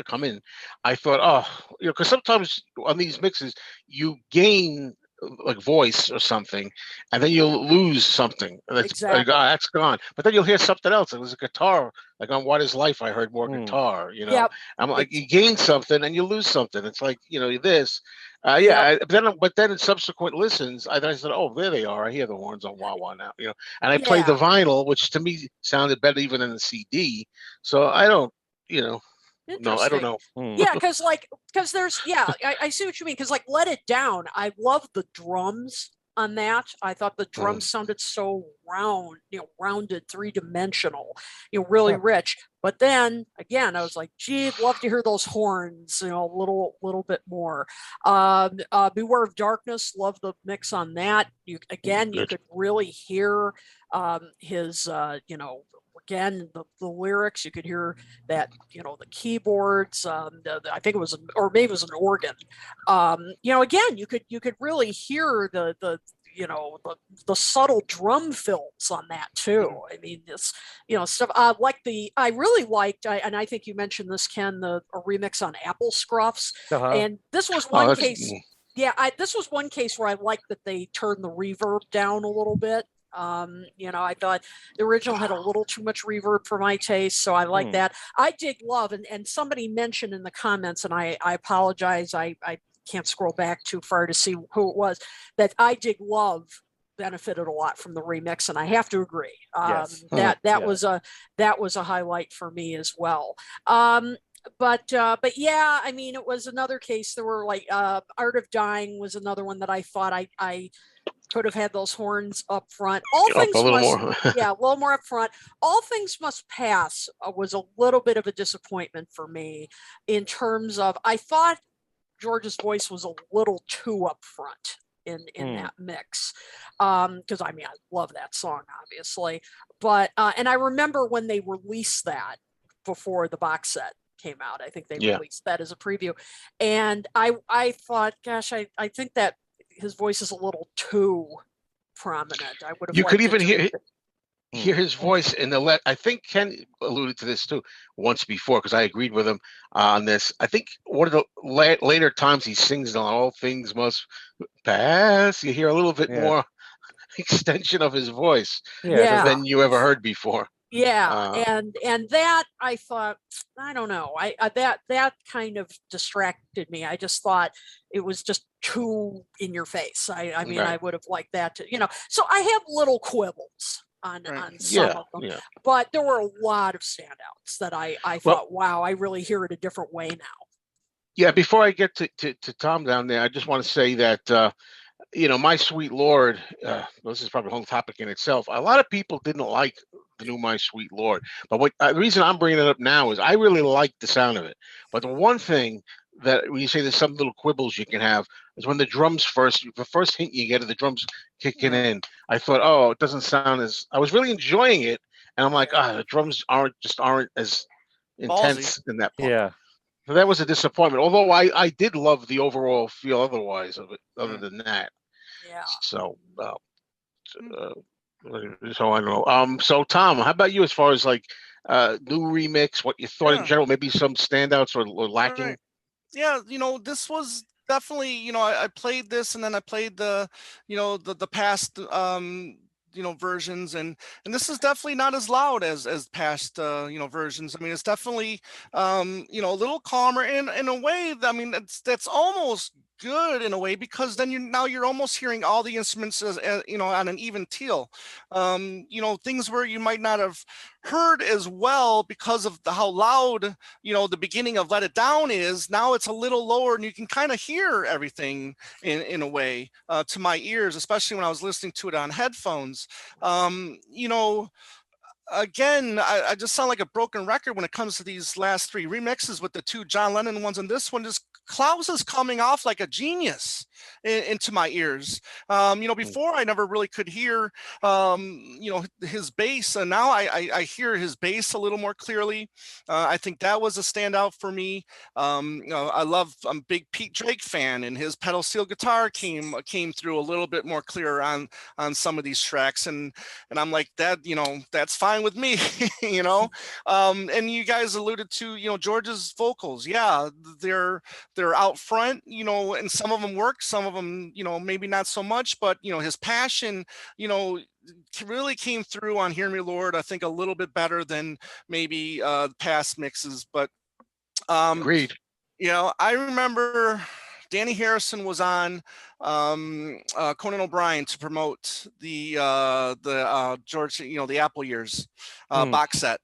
come in, I thought, oh, because sometimes on these mixes you gain like voice or something, and then you'll lose something. Exactly. That's gone. But then you'll hear something else. It was a guitar. Like on What Is Life, I heard more guitar. Yep. I'm like, you gain something and you lose something. It's like this. Yep. But then in subsequent listens, I said, oh, there they are. I hear the horns on Wah Wah now. And I played the vinyl, which to me sounded better even than the CD. So I don't, no, I don't know. Yeah, because there's, I see what you mean. Because like Let It Down, I love the drums on that. I thought the drums sounded so rounded, three-dimensional, really rich. But then again, I was like, gee, I'd love to hear those horns, a little bit more. Beware of Darkness, love the mix on that. You could really hear his, again, the lyrics. You could hear that, the keyboards. I think it was, or maybe it was an organ. Again, you could really hear the subtle drum fills on that too. I mean, this, stuff. I really liked, and I think you mentioned this, Ken, a remix on Apple Scruffs, and this was one case. Yeah, this was one case where I liked that they turned the reverb down a little bit. I thought the original had a little too much reverb for my taste, so I like that. I dig Love, and somebody mentioned in the comments, and I apologize, I can't scroll back too far to see who it was, that I Dig Love benefited a lot from the remix, and I have to agree. That was a highlight for me as well. But yeah, I mean, it was another case. There were like Art of Dying was another one that I thought I could have had those horns up front. A little more up front. All Things Must Pass was a little bit of a disappointment for me in terms of, I thought George's voice was a little too up front in that mix. Because I love that song, obviously. But and I remember when they released that before the box set came out. I think they released that as a preview. And I thought, gosh, I think that his voice is a little too prominent. I would have. You could even hear his voice in the I think Ken alluded to this too once before, because I agreed with him on this. I think one of the later times he sings on All Things Must Pass, you hear a little bit more extension of his voice than you ever heard before. And that, I thought, I don't know, I that kind of distracted me. I just thought it was just too in your face. I mean, I would have liked that to, so I have little quibbles on some of them, but there were a lot of standouts that I thought, wow, I really hear it a different way now. Yeah, before I get to Tom down there, I just want to say that My Sweet Lord, this is probably a whole topic in itself. A lot of people didn't like the new My Sweet Lord, but the reason I'm bringing it up now is I really like the sound of it. But the one thing that when you say there's some little quibbles you can have is when the drums the first hint you get of the drums kicking in. I thought, oh, it doesn't sound as. I was really enjoying it, and I'm like, the drums aren't as intense in that part. Yeah. So that was a disappointment. Although I did love the overall feel otherwise of it, other than that. Yeah. So so I don't know. So Tom, how about you as far as like new remix, what you thought in general, maybe some standouts or lacking? Right. Yeah, this was definitely, I played this, and then I played the past versions, and this is definitely not as loud as past versions. I mean, it's definitely a little calmer in a way that, I mean, that's almost good in a way, because then you're almost hearing all the instruments as on an even keel. Things where you might not have heard as well because of how loud the beginning of Let It Down is. Now it's a little lower, and you can kind of hear everything in a way to my ears, especially when I was listening to it on headphones. again, I just sound like a broken record when it comes to these last 3 remixes with the 2 John Lennon ones, and this one just Klaus is coming off like a genius into my ears. Before I never really could hear, his bass, and now I hear his bass a little more clearly. I think that was a standout for me. I'm a big Pete Drake fan, and his pedal steel guitar came through a little bit more clear on some of these tracks, and I'm like that, that's fine with me, and you guys alluded to, George's vocals. Yeah, they're out front, and some of them work, some of them, maybe not so much, but his passion, really came through on Hear Me Lord, I think a little bit better than maybe past mixes. But Agreed. I remember Danny Harrison was on Conan O'Brien to promote the George, the Apple Years box set,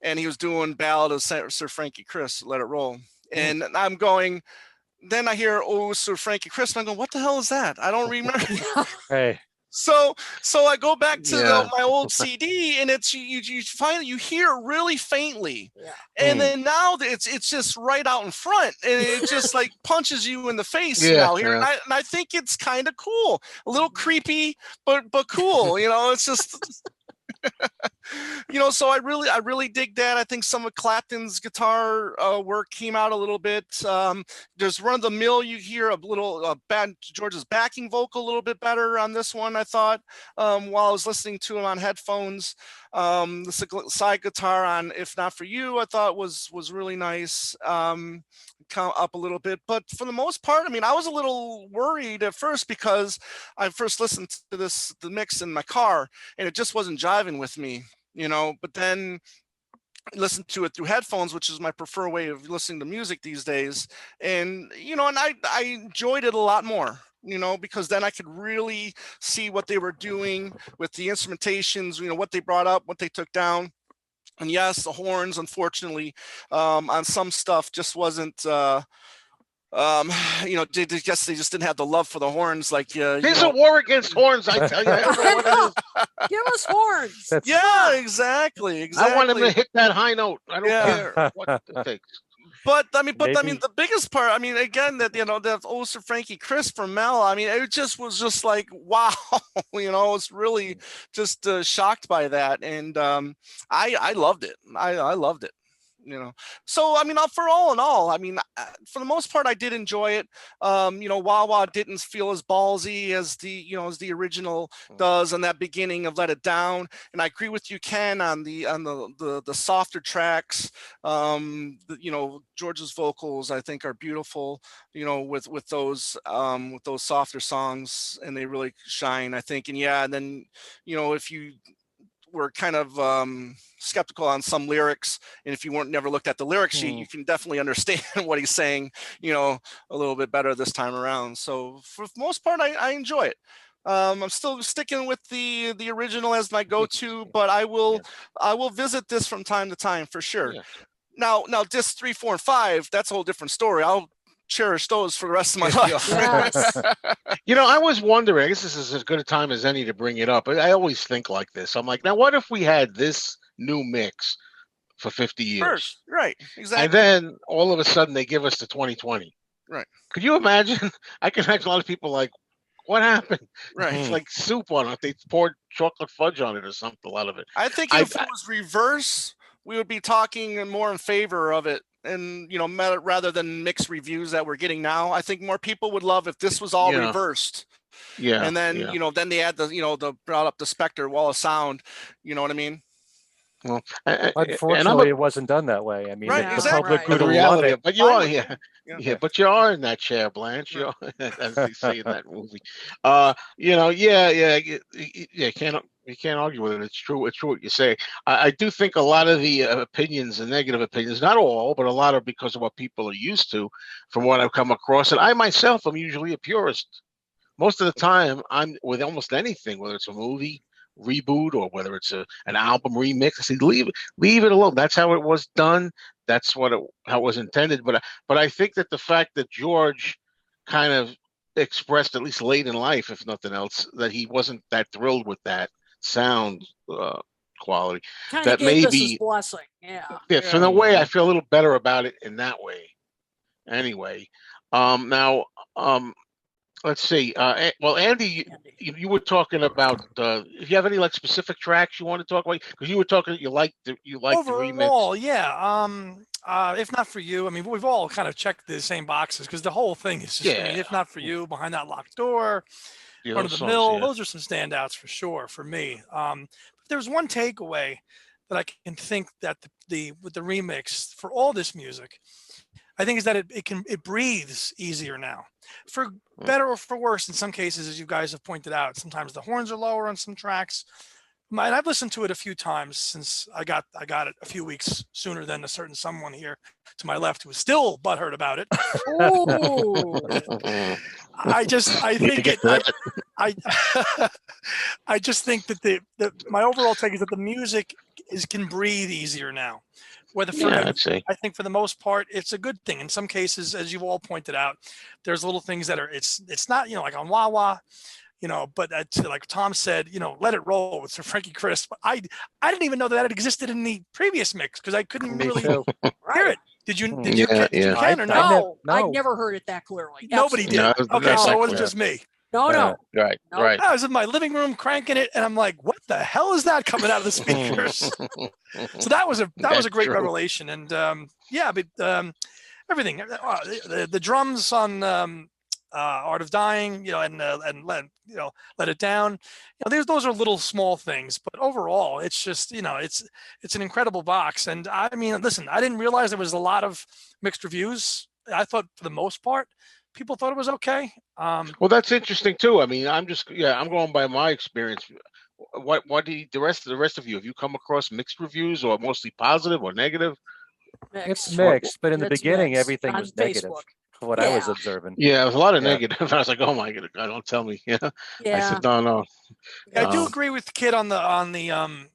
and he was doing Ballad of Sir Frankie Chris, Let It Roll, and I'm going. Then I hear, "Oh, Sir Frankie Chris," and I go, "What the hell is that? I don't remember." Hey. So I go back to my old CD, and it's you finally you hear it really faintly, and then now it's just right out in front, and it just like punches you in the face now here, and I think it's kind of cool, a little creepy, but cool, it's just. So I really dig that. I think some of Clapton's guitar work came out a little bit. There's run of the mill. You hear a little George's backing vocal a little bit better on this one, I thought, while I was listening to him on headphones. The side guitar on If Not For You, I thought was really nice. Come up a little bit, but for the most part, I was a little worried at first because I first listened to the mix in my car, and it just wasn't jiving with me, but then listen to it through headphones, which is my preferred way of listening to music these days, and I enjoyed it a lot more, because then I could really see what they were doing with the instrumentations, what they brought up, what they took down. And yes, the horns, unfortunately, on some stuff just wasn't, I guess they just didn't have the love for the horns. Like, there's a war against horns, I tell you. I don't know what it is. Give us horns. Yeah, exactly. I want him to hit that high note. I don't care what it takes. But the biggest part, again, that that Sir Frankie Chris from Mel, it just was just like, wow, it's really just shocked by that, and I loved it. I loved it. So for all in all, for the most part, I did enjoy it. Wah Wah didn't feel as ballsy as the original does on that beginning of Let It Down, and I agree with you, Ken, on the softer tracks. George's vocals, I think, are beautiful, with those softer songs, and they really shine, I think. And then if you were kind of skeptical on some lyrics, and if you never looked at the lyric sheet, you can definitely understand what he's saying, a little bit better this time around. So for the most part, I enjoy it. I'm still sticking with the original as my go-to, but I will visit this from time to time for sure. Now discs 3, 4, and 5, that's a whole different story. I'll cherish those for the rest of my life. Yes. I was wondering, I guess this is as good a time as any to bring it up. I always think like this. I'm like, now what if we had this new mix for 50 years? First, right, exactly. And then all of a sudden they give us the 2020. Right. Could you imagine? I can imagine a lot of people like, what happened? Right. It's like soup on it. They poured chocolate fudge on it or something, a lot of it. I think if it was reverse, we would be talking more in favor of it. And rather than mixed reviews that we're getting now, I think more people would love if this was all reversed. Yeah. And then then they add the brought up the Spectre wall of sound. You know what I mean? Well, unfortunately, it wasn't done that way. The public would love it. But you are, but you are in that chair, Blanche. You are, as they say in that movie. You can't argue with it. It's true. It's true what you say. I do think a lot of the opinions and negative opinions, not all, but a lot are because of what people are used to, from what I've come across. And I myself am usually a purist. Most of the time, I'm with almost anything, whether it's a movie reboot or whether it's an album remix. I say leave it alone. That's how it was done. That's how it was intended. But I think that the fact that George kind of expressed, at least late in life, if nothing else, that he wasn't that thrilled with that sound quality. Kind of That gave us his maybe, blessing. Yeah. so in a way, I feel a little better about it in that way. Anyway, now, let's see. Well, Andy, you were talking about. If you have any like specific tracks you want to talk about, because you were talking, you like the Overall, remix. yeah. If not for you, I mean, we've all kind of checked the same boxes because the whole thing is just. I mean, Yeah, if not for you, Behind That Locked Door, yeah, Run of those the songs. Mill, Yeah, those are some standouts for sure for me. If there's one takeaway that I can think that the with the remix for all this music, I think is that it breathes easier now, for better or for worse. In some cases, as you guys have pointed out, sometimes the horns are lower on some tracks. And I've listened to it a few times since I got it a few weeks sooner than a certain someone here to my left who was still butthurt about it. Oh, I need to think get it to that. I I just think that the my overall take is that the music can breathe easier now. Whether for Yeah, I'd say. I think for the most part it's a good thing. In some cases, as you've all pointed out, there's little things that are it's not like on Wah Wah, but like Tom said, Let It Roll with Sir Frankie Crisp. I didn't even know that it existed in the previous mix because I couldn't Me really too. hear right. it. Did you Yeah, did you yeah. Ken or no? No, I'd No. never heard it that clearly. Nobody Absolutely. did. No, Okay, not so that it wasn't clear. just me. No. Right, Nope. right. I was in my living room cranking it, and I'm like, "What the hell is that coming out of the speakers?" So that was a That's great true. revelation, and yeah, but everything, the drums on Art of Dying, and Let It Down, those are little small things, but overall, it's just it's an incredible box, and I mean, listen, I didn't realize there was a lot of mixed reviews. I thought for the most part, people thought it was okay. Well, that's interesting too. I mean, I'm going by my experience. What do the rest of you, have you come across mixed reviews or mostly positive or negative? It's Mixed. mixed, but in the It's beginning, mixed everything on was negative. Facebook. From what I was Yeah. observing. Yeah, there's a lot of Yeah. negative. I was like, oh my god, don't tell me. Yeah, I Yeah. said no. I do It's- agree with the kid on the.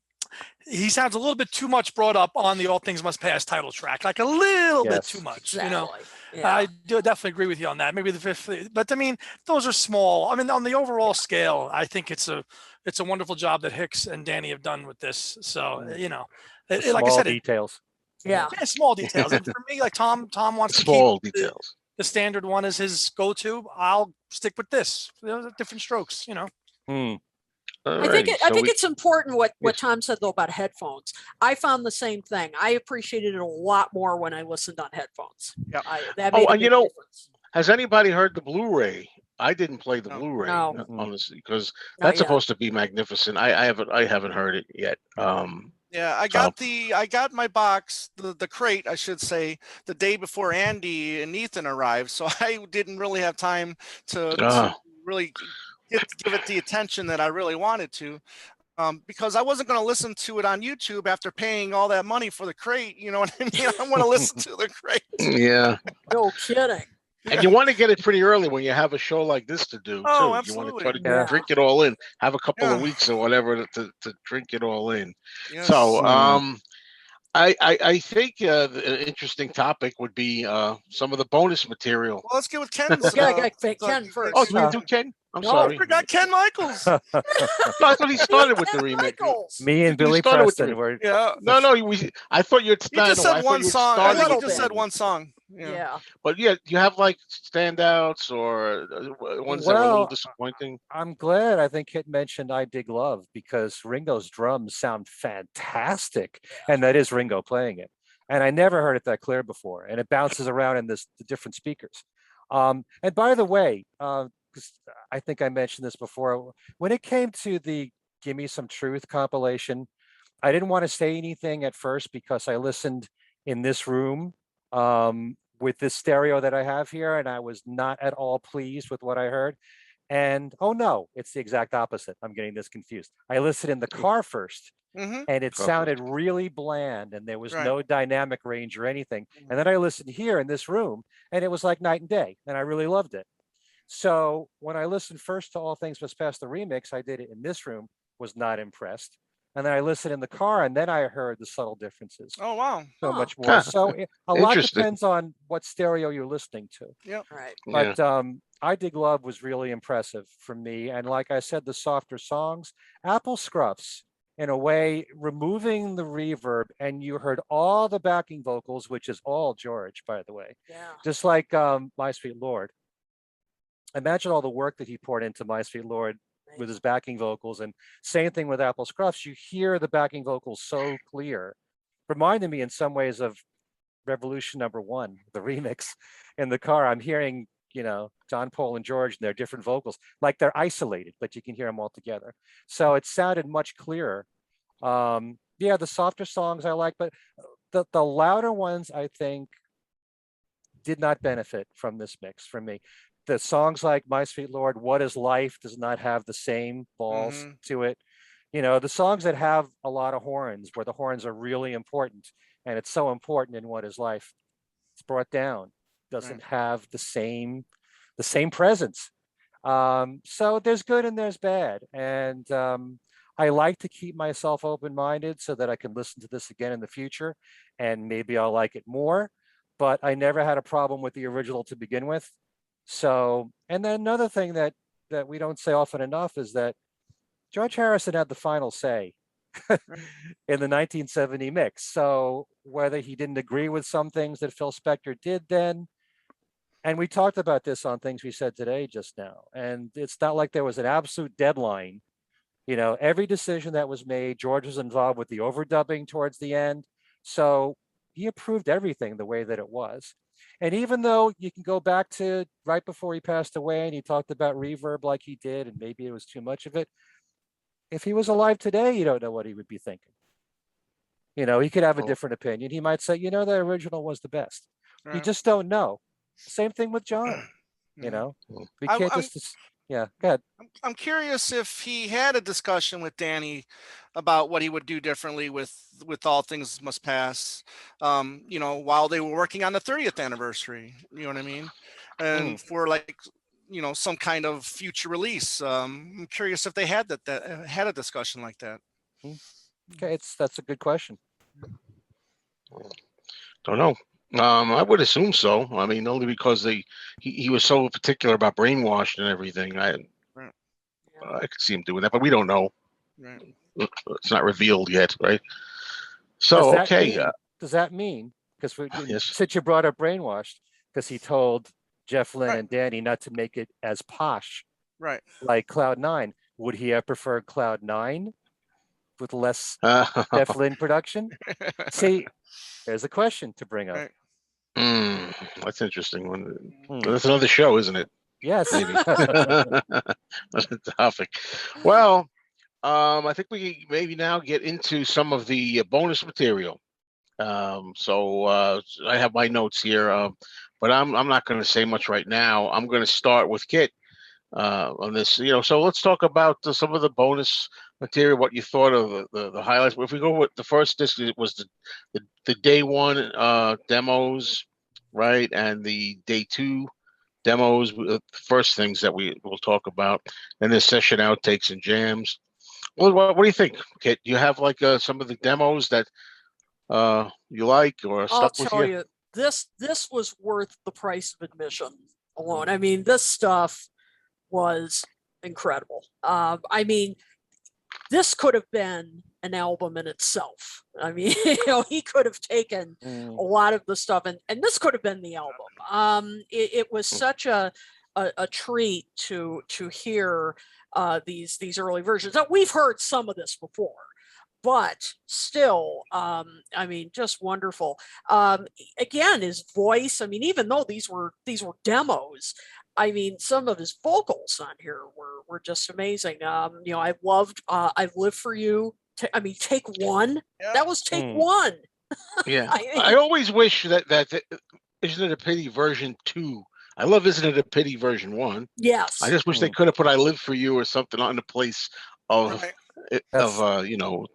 He sounds a little bit too much brought up on the All Things Must Pass title track, like a little bit Yes. too much. Exactly. Yeah. I do definitely agree with you on that. Maybe the fifth, but I mean, those are small. I mean, on the overall scale, I think it's a wonderful job that Hicks and Danny have done with this. So like I Small said, details. Yeah. it's small details. And for me, like Tom wants to keep Small details. the standard one as his go-to. I'll stick with this. Different strokes. Hmm. I think it's important what Tom said though about headphones. I found the same thing. I appreciated it a lot more when I listened on headphones. Yeah. That made a and big difference. has anybody heard the Blu-ray? I didn't play the Blu-ray No. honestly, because Not that's yet. supposed to be magnificent. I haven't heard it yet. Yeah, I got my box, the crate, I should say, the day before Andy and Ethan arrived, so I didn't really have time to really give it the attention that I really wanted to, because I wasn't going to listen to it on YouTube after paying all that money for the crate. You know what I mean? I want to listen to the crate. Yeah. No kidding. And you want to get it pretty early when you have a show like this to do, too. Oh, You want to try to absolutely. drink it all in, have a couple of Yeah. weeks or whatever to drink it all in. Yes. So, I think the interesting topic would be some of the bonus material. Well, let's get with Ken's. Yeah, I got Ken first. Oh, do we do Ken? I'm No. sorry. I forgot Ken Michaels. No, I thought he started with the Ken remake. Michaels. Me and We Billy started with the- Preston were. Yeah. No, I thought you had He just said one song. I think he just said one song. Yeah. But yeah, you have like standouts or ones that were a little Well, disappointing. I'm glad. I think Kit mentioned "I Dig Love" because Ringo's drums sound fantastic, and that is Ringo playing it. And I never heard it that clear before, and it bounces around in the different speakers. And by the way, 'cause I think I mentioned this before, when it came to the "Give Me Some Truth" compilation, I didn't want to say anything at first because I listened in this room with this stereo that I have here, and I was not at all pleased with what I heard. And oh no, it's the exact opposite. I'm getting this confused. I listened in the car first, Mm-hmm. and it Car sounded really bland, and there was Right. no dynamic range or anything. And then I listened here in this room, and it was like night and day, and I really loved it. So when I listened first to All Things Must Pass the remix, I did it in this room, was not impressed. And then I listened in the car, and then I heard the subtle differences Oh wow. so Huh. much more. So a lot Interesting. depends on what stereo you're listening to. Right. Yeah. But I Dig Love was really impressive for me. And like I said, the softer songs, Apple Scruffs in a way, removing the reverb, and you heard all the backing vocals, which is all George, by the way. Yeah. Just like My Sweet Lord. Imagine all the work that he poured into My Sweet Lord with his backing vocals, and same thing with Apple Scruffs. You hear the backing vocals so clear. Reminded me in some ways of Revolution #1, the remix in the car. I'm hearing, John, Paul, and George and their different vocals, like they're isolated, but you can hear them all together. So it sounded much clearer. Yeah, the softer songs I like, but the louder ones, I think, did not benefit from this mix for me. The songs like My Sweet Lord, What Is Life does not have the same balls to it. The songs that have a lot of horns, where the horns are really important, and it's so important in What Is Life, it's brought down, doesn't have the same presence. So there's good and there's bad. And I like to keep myself open-minded so that I can listen to this again in the future, and maybe I'll like it more. But I never had a problem with the original to begin with. So, and then another thing that we don't say often enough is that George Harrison had the final say in the 1970 mix. So whether he didn't agree with some things that Phil Spector did then, and we talked about this on Things We Said Today just now, and it's not like there was an absolute deadline. Every decision that was made, George was involved with the overdubbing towards the end. So he approved everything the way that it was. And even though you can go back to right before he passed away and he talked about reverb like he did, and maybe it was too much of it, if he was alive today, you don't know what he would be thinking. He could have a different opinion. He might say, the original was the best. You just don't know. Same thing with John. We can't yeah, go ahead. I'm curious if he had a discussion with Danny about what he would do differently with All Things Must Pass, while they were working on the 30th anniversary. You know what I mean? And for some kind of future release. I'm curious if they had had a discussion like that. Okay, that's a good question. Don't know. I would assume so. I mean, only because he was so particular about brainwashed and everything. I could see him doing that, but we don't know. Right. It's not revealed yet, right? So does that mean because yes. Since you brought up brainwashed, because he told Jeff Lynne and Danny not to make it as posh, right? Like Cloud 9, would he have preferred Cloud 9 with less Jeff Lynne production? See, there's a question to bring up. Right. That's interesting. That's another show, isn't it? Yes. Maybe. That's a topic. Well, I think we maybe now get into some of the bonus material. So I have my notes here, but I'm not going to say much right now. I'm going to start with Kit on this. So let's talk about some of the bonus material. What you thought of the highlights. If we go with the first disc, it was the day one demos, right, and the day two demos. The first things that we will talk about, and the session outtakes and jams. Well, what do you think, Kit? Do you have some of the demos that you like or stuck with you? I'll tell you, this was worth the price of admission alone. I mean, this stuff was incredible. I mean, this could have been an album in itself. I mean, he could have taken a lot of the stuff, and this could have been the album. It was such a treat to hear these early versions. Now, we've heard some of this before, but still, I mean, just wonderful. Again, his voice. I mean, even though these were demos, I mean, some of his vocals on here were just amazing. I've lived for you. I mean, take one. Yeah. That was take one. Yeah, I always wish that Isn't It a Pity version 2. I love Isn't It a Pity version 1. Yes. I just wish they could have put I Live for You or something on the place of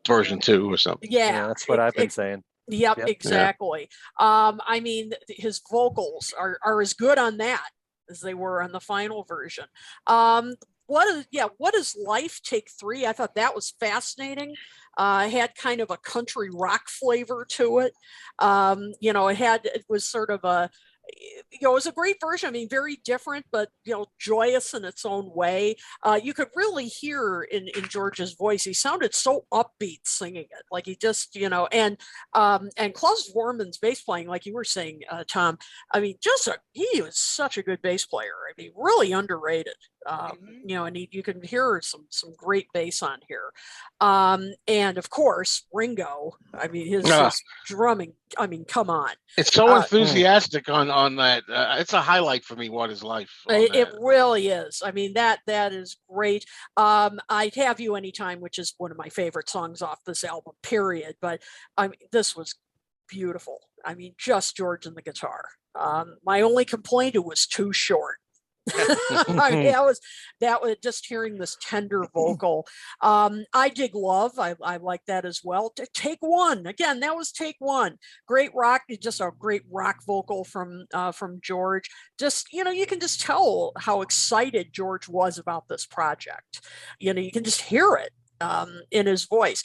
version 2 or something. Yeah, that's what I've been saying. Yep, exactly. Yeah. I mean, his vocals are as good on that as they were on the final version. What is Life Take 3? I thought that was fascinating. Had kind of a country rock flavor to it. It was sort of you know, it was a great version. I mean, very different, but, you know, joyous in its own way. You could really hear in George's voice, he sounded so upbeat singing it. Like he just, you know, and Klaus Vormann's bass playing, like you were saying, Tom, I mean, he was such a good bass player. I mean, really underrated. You know, and you can hear some great bass on here. And of course, Ringo, I mean, his drumming, I mean, come on. It's so enthusiastic on that. It's a highlight for me. What is life? It really is. I mean, that is great. I'd Have You Anytime, which is one of my favorite songs off this album, period. But I mean, this was beautiful. I mean, just George and the guitar. My only complaint, it was too short. I mean, that was just hearing this tender vocal. I Dig Love. I like that as well. Take One, again, that was Take One. Great rock, just a great rock vocal from George. Just, you know, you can just tell how excited George was about this project. You know, you can just hear it in his voice.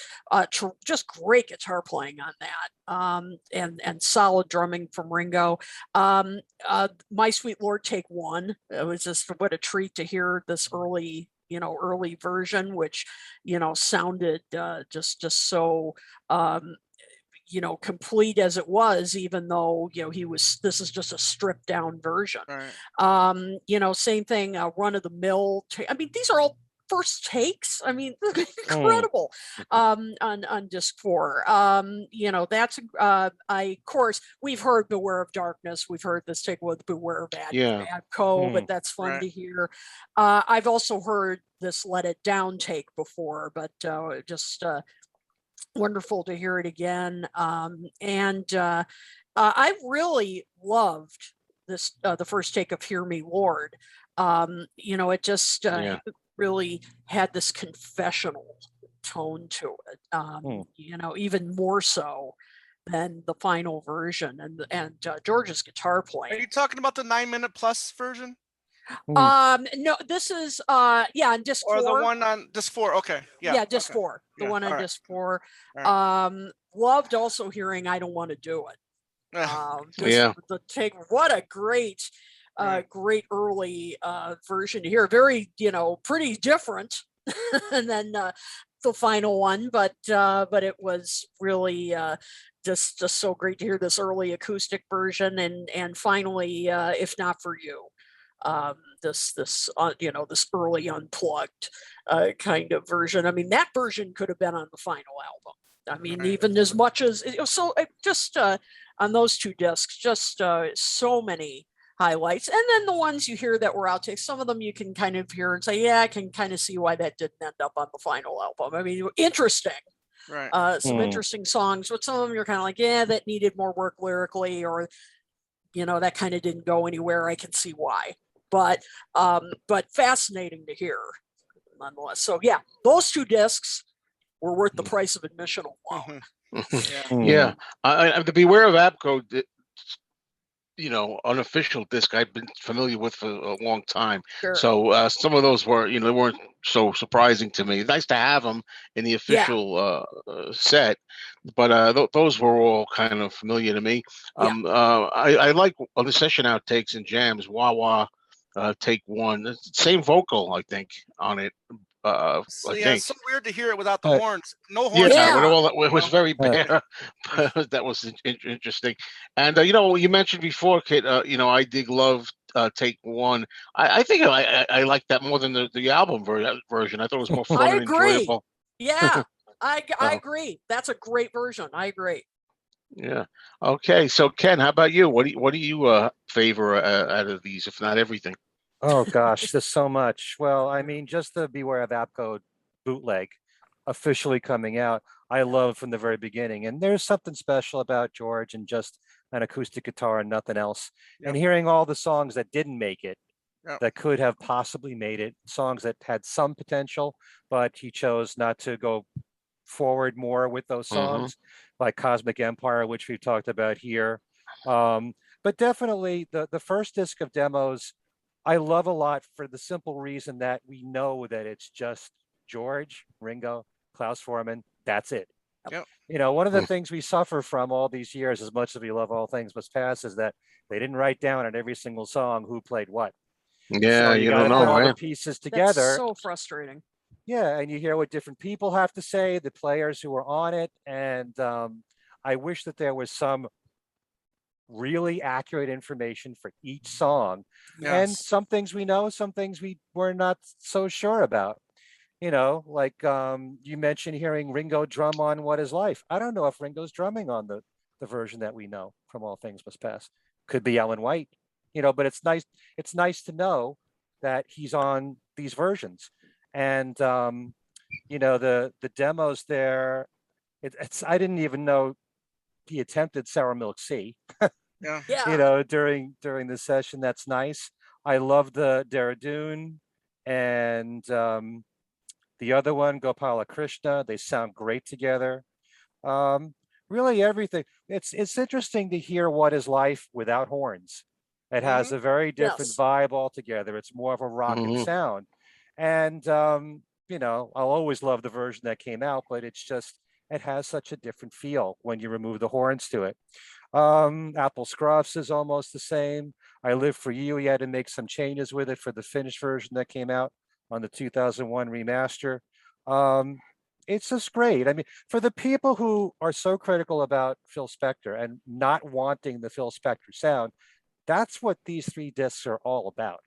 Just great guitar playing on that, and solid drumming from Ringo. My Sweet Lord, Take One. It was just what a treat to hear this early version, which, you know, sounded just so you know, complete as it was, even though, you know, this is just a stripped down version. Right. You know, same thing, Run of the Mill. I mean, these are all first takes. I mean, incredible. On disc 4. You know, that's of course we've heard Beware of Darkness. We've heard this take with Beware of Abco, but that's fun to hear. I've also heard this Let It Down take before, but just wonderful to hear it again. And I really loved this the first take of Hear Me Lord. You know, it just really had this confessional tone to it, you know, even more so than the final version, and George's guitar playing. Are you talking about the 9-minute plus version? No, this is on disc 4. Or the one on disc 4. Okay. Yeah, disc 4. The one on disc 4. Loved also hearing I Don't Want to Do It. The take, what a great great early version here. Very, you know, pretty different and then the final one, but it was really just so great to hear this early acoustic version, and finally If Not For You, this you know, this early unplugged kind of version. I mean, that version could have been on the final album. I mean, even as much as it was, so just on those two discs, just so many highlights. And then the ones you hear that were outtakes, some of them you can kind of hear and say, yeah, I can kind of see why that didn't end up on the final album. I mean, interesting. Some interesting songs, but some of them you're kind of like, yeah, that needed more work lyrically, or, you know, that kind of didn't go anywhere. I can see why, but fascinating to hear nonetheless. So yeah, those two discs were worth the price of admission alone. The Beware of Abco, you know, unofficial disc I've been familiar with for a long time. So some of those were, you know, they weren't so surprising to me. Nice to have them in the official set, but those were all kind of familiar to me. I like the session outtakes and jams. Wah Wah, Take One, same vocal I think on it. It's so weird to hear it without the horns. No horns. It was very bare. That was interesting. And you know, you mentioned before, Kit. You know, I Dig Love, Take One. I think I like that more than the album version. I thought it was more fun and enjoyable. Yeah, I agree. That's a great version. I agree. Yeah. Okay. So Ken, how about you? What do you favor out of these, if not everything? Oh gosh, there's so much. Well, I mean, just the Beware of Abco bootleg officially coming out, I love from the very beginning. And there's something special about George and just an acoustic guitar and nothing else. And hearing all the songs that didn't make it, that could have possibly made it, songs that had some potential, but he chose not to go forward more with those songs, like Cosmic Empire, which we've talked about here. But definitely the first disc of demos, I love a lot for the simple reason that we know that it's just George, Ringo, Klaus Vormann. That's it. You know, one of the things we suffer from all these years, as much as we love All Things Must Pass, is that they didn't write down on every single song who played what. Yeah, So you got don't to put know, all the right? pieces That's together. so frustrating. Yeah, and you hear what different people have to say, the players who were on it, and I wish that there was some really accurate information for each song. And Yes. some things we know, some things we were not so sure about. You know, like you mentioned hearing Ringo drum on What Is Life. I don't know if Ringo's drumming on the version that we know from All Things Must Pass. Could be Ellen White, you know, but it's nice to know that he's on these versions. And you know, the demos there, it's I didn't even know he attempted Sour Milk Sea, Yeah. you Yeah. know, during the session. That's nice. I love the Dehradun and the other one, Gopala Krishna. They sound great together. Um, really everything. It's interesting to hear What Is Life without horns. It has a very different Yes. vibe altogether. It's more of a rockin' sound. And you know, I'll always love the version that came out, but it's just it has such a different feel when you remove the horns to it. Apple Scruffs is almost the same. I Live for You, he had to make some changes with it for the finished version that came out on the 2001 remaster. Um, it's just great. I mean, for the people who are so critical about Phil Spector and not wanting the Phil Spector sound, that's what these three discs are all about.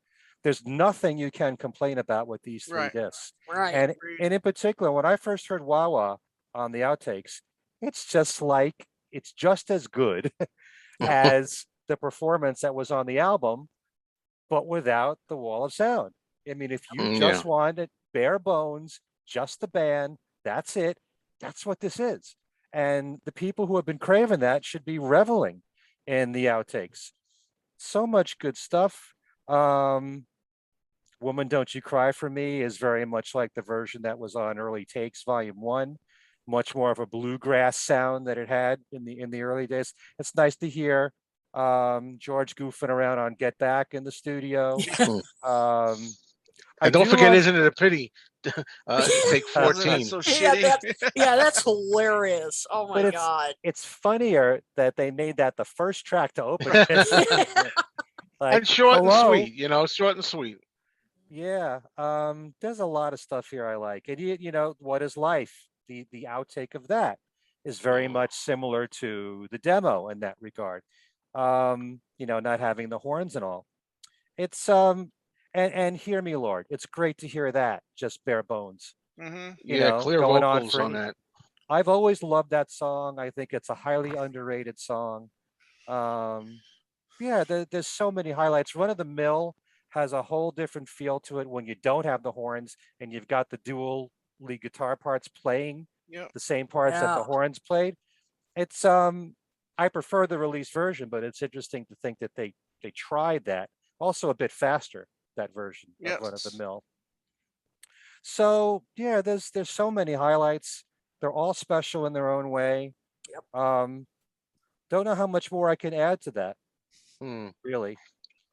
There's nothing you can complain about with these three Right. discs. Right. And in particular, when I first heard Wawa on the outtakes, it's just as good as the performance that was on the album, but without the wall of sound. I mean, if you Yeah. just wanted bare bones, just the band, that's it. That's what this is. And the people who have been craving that should be reveling in the outtakes. So much good stuff. Woman Don't You Cry for Me is very much like the version that was on Early Takes Volume 1, much more of a bluegrass sound that it had in the early days. It's nice to hear George goofing around on Get Back in the studio. I And don't do forget, love isn't it a pity? Take Isn't it 14. so Yeah, shitty? that's hilarious. Oh my but God. it's funnier that they made that the first track to open it. Like, And short and hello. sweet, you know, short and sweet. Yeah, there's a lot of stuff here I like. And you know, What Is Life? The outtake of that is very much similar to the demo in that regard. You know, not having the horns and all. It's and Hear Me Lord. It's great to hear that, just bare bones. Mm-hmm. You Yeah, know, clear going on vocals for on that. I've always loved that song. I think it's a highly underrated song. Um, yeah, there's so many highlights. Run of the Mill has a whole different feel to it when you don't have the horns and you've got the dual lead guitar parts playing Yep. the same parts that the Yeah. horns played. It's I prefer the release version, but it's interesting to think that they tried that. Also a bit faster, that version of Run of the Yes. Mill. So yeah, there's so many highlights. They're all special in their own way. Yep. Don't know how much more I can add to that, Hmm. really.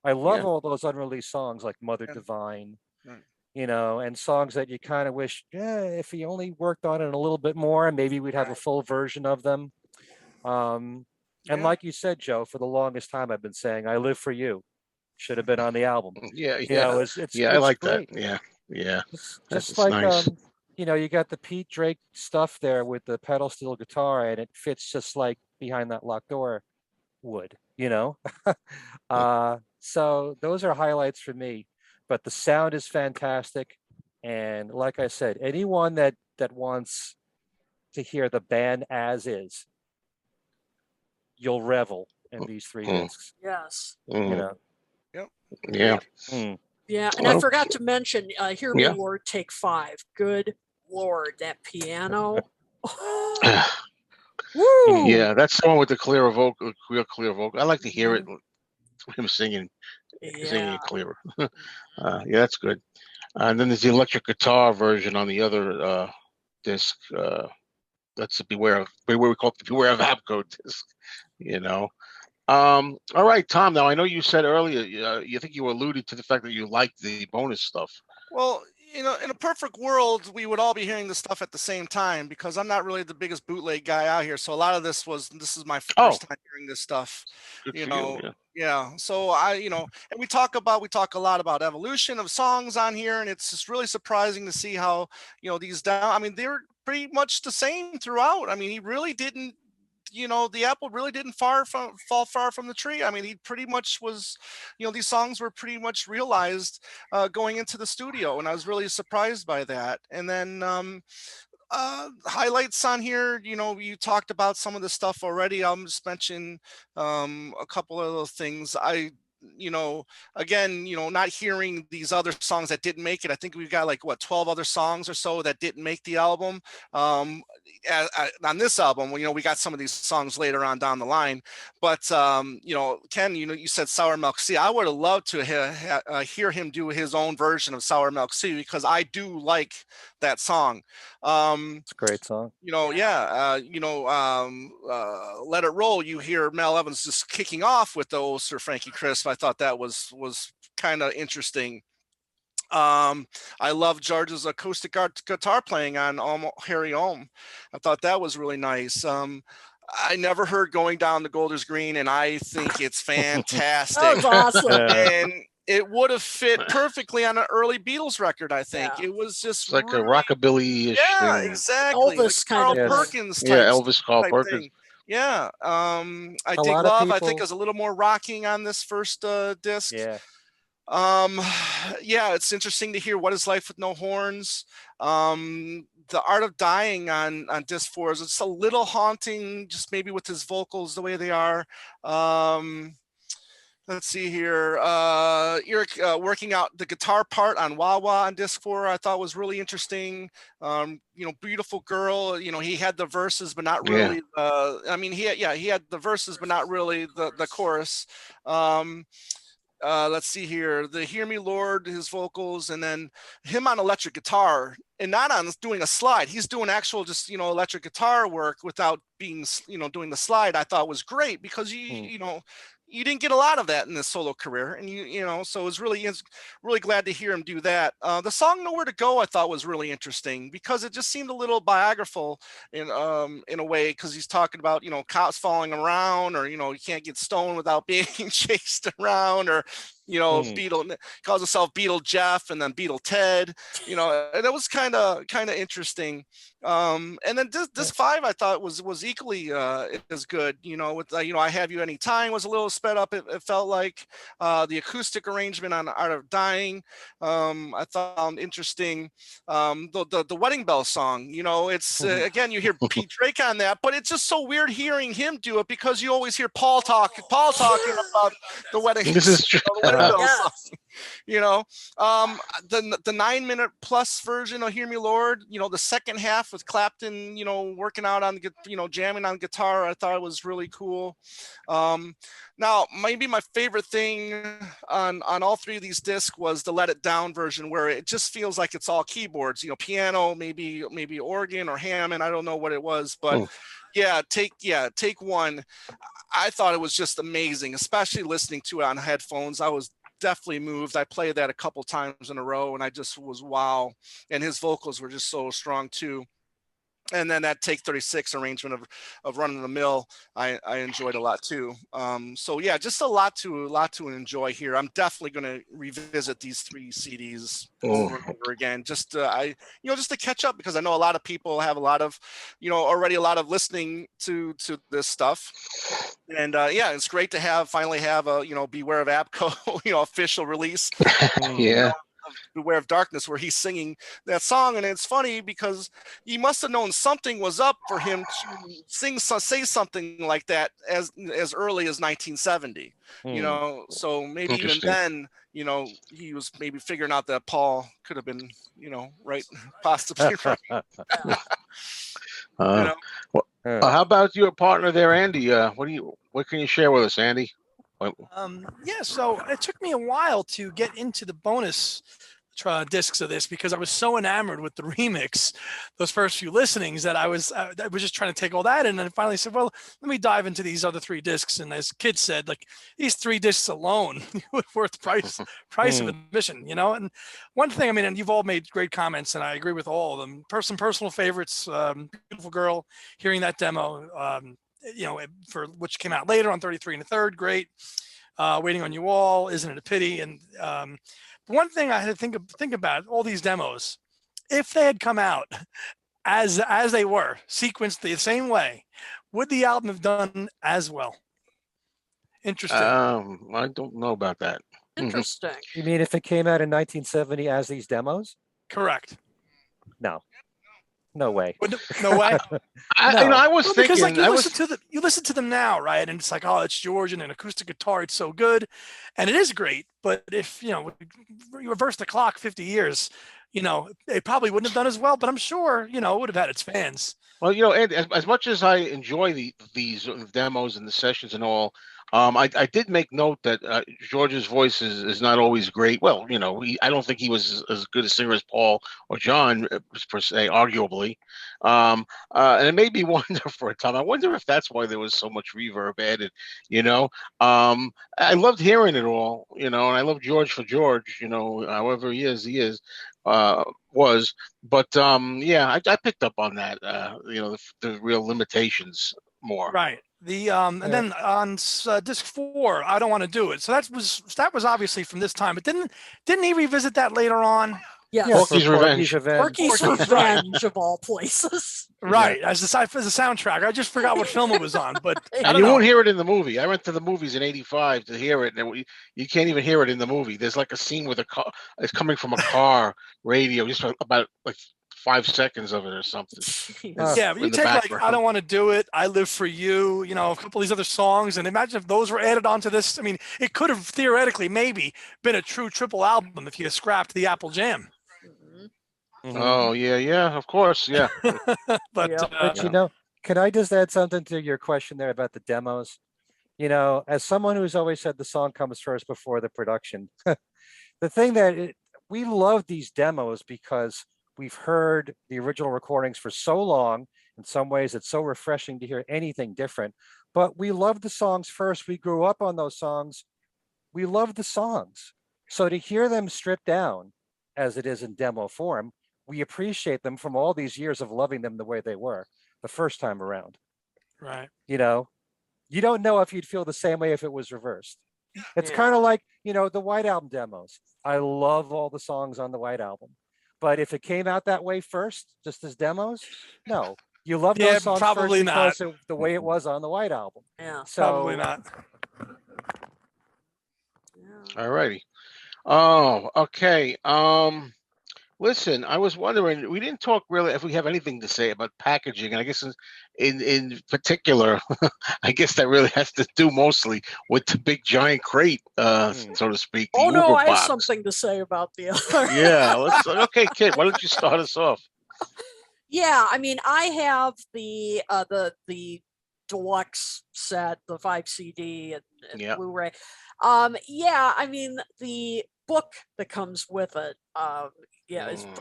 I love Yeah. all those unreleased songs like Mother Yeah. Divine, Right. you know, and songs that you kind of wish, yeah, if he only worked on it a little bit more, maybe we'd have a Right. full version of them. And Yeah. like you said, Joe, for the longest time I've been saying, I Live for You should have been on the album. Yeah, You yeah. know, Yeah, I it's like that. great. Yeah. Yeah. It's That's just it's like nice. you know, you got the Pete Drake stuff there with the pedal steel guitar, and it fits just like behind that locked door would, you know. So those are highlights for me. But the sound is fantastic, and like I said, anyone that wants to hear the band as is, you'll revel in these three Mm, discs. Yes. You mm, know. Yep. yeah. Mm. Yeah. And I Okay. forgot to mention, Hear Me Yeah. Lord, take 5. Good Lord, that piano. Woo! Yeah, that's the one with the clearer vocal, clear vocal. I like to hear it, him singing Yeah. it clearer. Yeah, that's good. And then there's the electric guitar version on the other disc. That's the Beware we call it the Beware of Abco disc. You know. All right, Tom. Now I know you said earlier, you think you alluded to the fact that you liked the bonus stuff. Well, in a perfect world, we would all be hearing this stuff at the same time, because I'm not really the biggest bootleg guy out here. So a lot of this is my first time hearing this stuff. Good You for know, you. yeah. So and we talk a lot about evolution of songs on here, and it's just really surprising to see how these down. I mean, they're pretty much the same throughout. I mean, he really didn't. The apple really didn't fall far from the tree. I mean, he pretty much was, these songs were pretty much realized going into the studio, and I was really surprised by that. And then highlights on here, you talked about some of the stuff already. I'll just mention a couple of those things. Again, not hearing these other songs that didn't make it. I think we've got like 12 other songs or so that didn't make the album. On this album, we got some of these songs later on down the line, but Ken, you said Sour Milk Sea. I would have loved to hear him do his own version of Sour Milk Sea, because I do like that song. It's a great song. Let It Roll, you hear Mel Evans just kicking off with the old Sir Frankie Crisp. I thought that was kind of interesting. I love George's acoustic guitar playing on Harry Home. I thought that was really nice. I never heard Going Down the Golders Green, and I think it's fantastic. That was awesome. And it would have fit perfectly on an early Beatles record, I think. Yeah. It was just It's like a rockabilly-ish yeah, thing. exactly. Elvis like Carl kind of Perkins type, Yeah, Elvis Carl type Perkins. thing. Yeah. I A Dig lot of Love, I think, people- is a little more rocking on this first disc. Yeah. Yeah, it's interesting to hear What Is Life with No Horns. The Art of Dying on disc 4 is it's a little haunting, just maybe with his vocals the way they are. Let's see here. Eric working out the guitar part on Wah Wah on disc 4, I thought was really interesting. Beautiful Girl. He had the verses, but not really. He had the verses, but not really the chorus. Let's see here, the Hear Me Lord, his vocals, and then him on electric guitar, and not on doing a slide. He's doing actual just electric guitar work without being doing the slide. I thought was great, because you didn't get a lot of that in his solo career, and so it was really glad to hear him do that. The song Nowhere to Go, I thought was really interesting, because it just seemed a little biographical in a way, because he's talking about cops falling around, or you can't get stoned without being chased around, or Beetle calls himself Beetle Jeff and then Beetle Ted, and it was kind of interesting. And then this 5 I thought was equally as good. With I Have You Anytime was a little sped up. It felt like the acoustic arrangement on Art of Dying I found interesting. The Wedding Bell song, it's again, you hear Pete Drake on that, but it's just so weird hearing him do it, because you always hear Paul talking about the wedding. This is true. The Wedding Bell Yes. song. The 9-minute plus version of Hear Me Lord, the second half with Clapton, working out on jamming on guitar, I thought it was really cool. Now, maybe my favorite thing on all 3 of these discs was the Let It Down version, where it just feels like it's all keyboards, piano, maybe organ or Hammond. I don't know what it was, but take 1. I thought it was just amazing, especially listening to it on headphones. I was definitely moved. I played that a couple times in a row, and I just was wow. And his vocals were just so strong too. And then that Take 36 arrangement of Running the Mill, I enjoyed a lot too. So yeah, just a lot to enjoy here. I'm definitely going to revisit these 3 CDs over and over again, just just to catch up, because I know a lot of people have a lot of, already a lot of listening to this stuff. And it's great to finally have a Beware of ABCO official release. Yeah. Beware of Darkness, where he's singing that song, and it's funny because he must have known something was up for him to say something like that as early as 1970. So maybe even then, he was maybe figuring out that Paul could have been, right, possibly right. How about your partner there, Andy? What can you share with us, Andy? So it took me a while to get into the bonus discs of this because I was so enamored with the remix, those first few listenings, that I was just trying to take all that in, and finally said, well, let me dive into these other 3 discs. And as kids said, like, these 3 discs alone worth the price of admission, And one thing, I mean, and you've all made great comments, and I agree with all of them. Some personal favorites, Beautiful Girl, hearing that demo, for which came out later on 33 and a Third, great. Waiting on You All, Isn't It a Pity? And one thing I had to think about all these demos, if they had come out as they were sequenced the same way, would the album have done as well? Interesting. I don't know about that. Interesting. You mean if it came out in 1970 as these demos? Correct. No way. No way. I was thinking because like you listen to them now, right? And it's like, oh, it's George and an acoustic guitar. It's so good, and it is great. But if you reverse the clock 50 years, it probably wouldn't have done as well. But I'm sure it would have had its fans. Well, Ed, as much as I enjoy these demos and the sessions and all, I did make note that George's voice is not always great. Well, I don't think he was as good a singer as Paul or John, per se, arguably. And it made me wonder for a time. I wonder if that's why there was so much reverb added. I loved hearing it all. And I love George for George. However he is. Was, but I picked up on that. The real limitations more. Right. And then on disc 4, I Don't Want to Do It. So that was obviously from this time. But didn't he revisit that later on? Yes. Porky's Revenge. Porky's Revenge of all places. Right, as the soundtrack. I just forgot what film it was on, but and you won't hear it in the movie. I went to the movies in '85 to hear it, and you can't even hear it in the movie. There's like a scene with a car. It's coming from a car radio, just about like 5 seconds of it or something. Yeah, but you take like I Don't Want to Do It, I Live for You, a couple of these other songs, and imagine if those were added onto this. I mean, it could have theoretically maybe been a true triple album if you scrapped the Apple Jam. Oh yeah, of course, yeah. But can I just add something to your question there about the demos? As someone who's always said the song comes first before the production, the thing that we love these demos because we've heard the original recordings for so long. In some ways, it's so refreshing to hear anything different. But we love the songs first. We grew up on those songs. We love the songs. So to hear them stripped down, as it is in demo form, we appreciate them from all these years of loving them the way they were the first time around. Right. You don't know if you'd feel the same way if it was reversed. It's kind of like, the White Album demos. I love all the songs on the White Album. But if it came out that way first, just as demos, no. You love those songs probably first because of the way it was on the White Album. Yeah. So, probably not. All righty. Oh, okay. Listen, I was wondering, we didn't talk really if we have anything to say about packaging, and I guess in particular, I guess that really has to do mostly with the big giant crate, so to speak. Oh no, Uber I have box. something to say about the other. Yeah, okay, Kit, why don't you start us off? Yeah, I mean, I have the deluxe set, the 5 CD and Blu-ray. I mean, the book that comes with it,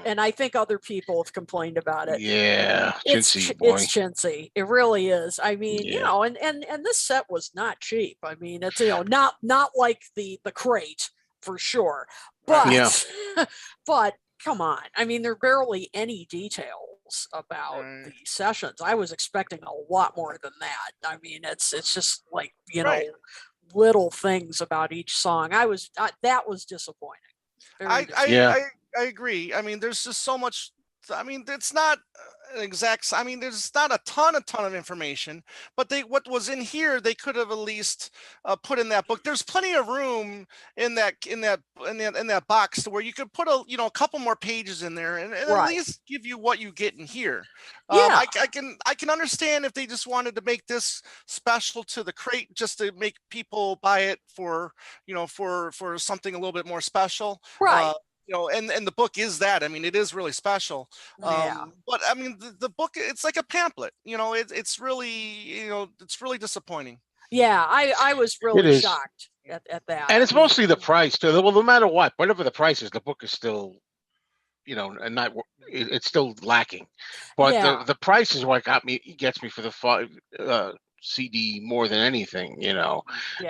and I think other people have complained about it. Yeah, chintzy, boy. It's chintzy. It really is. I mean, and this set was not cheap. I mean, it's not like the crate for sure, but but come on. I mean, there are barely any details about the sessions. I was expecting a lot more than that. I mean, it's just like little things about each song. That was disappointing. I agree. I mean, there's just so much. I mean, it's not an exact. I mean, there's not a ton of information. But what was in here, they could have at least put in that book. There's plenty of room in that box to where you could put a couple more pages in there and at least give you what you get in here. I can understand if they just wanted to make this special to the crate just to make people buy it for for something a little bit more special. Right. And the book is that. I mean, it is really special. But I mean, the book, it's like a pamphlet. It's really, it's really disappointing. Yeah, I was really shocked at that. And it's mostly the price too. Well, no matter whatever the price is, the book is still and not it's still lacking. But Yeah. the price is what gets me for the CD more than anything. Yeah.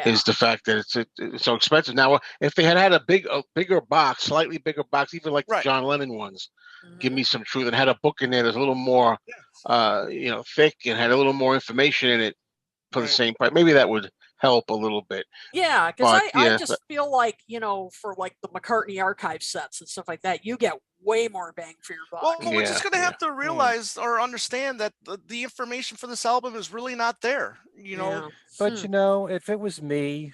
Is the fact that it's so expensive. Now, if they had a bigger box, slightly bigger box, even like the Right. John Lennon ones, Give Mhm. Me Some Truth, and had a book in there that's a little more, thick and had a little more information in it for the Right. same price. Maybe that would help a little bit. Yeah, because But I yeah, just feel like, for like the McCartney archive sets and stuff like that, you get way more bang for your Well, buck. we're yeah, just gonna have to realize or understand that the information for this album is really not there. Yeah. But if it was me,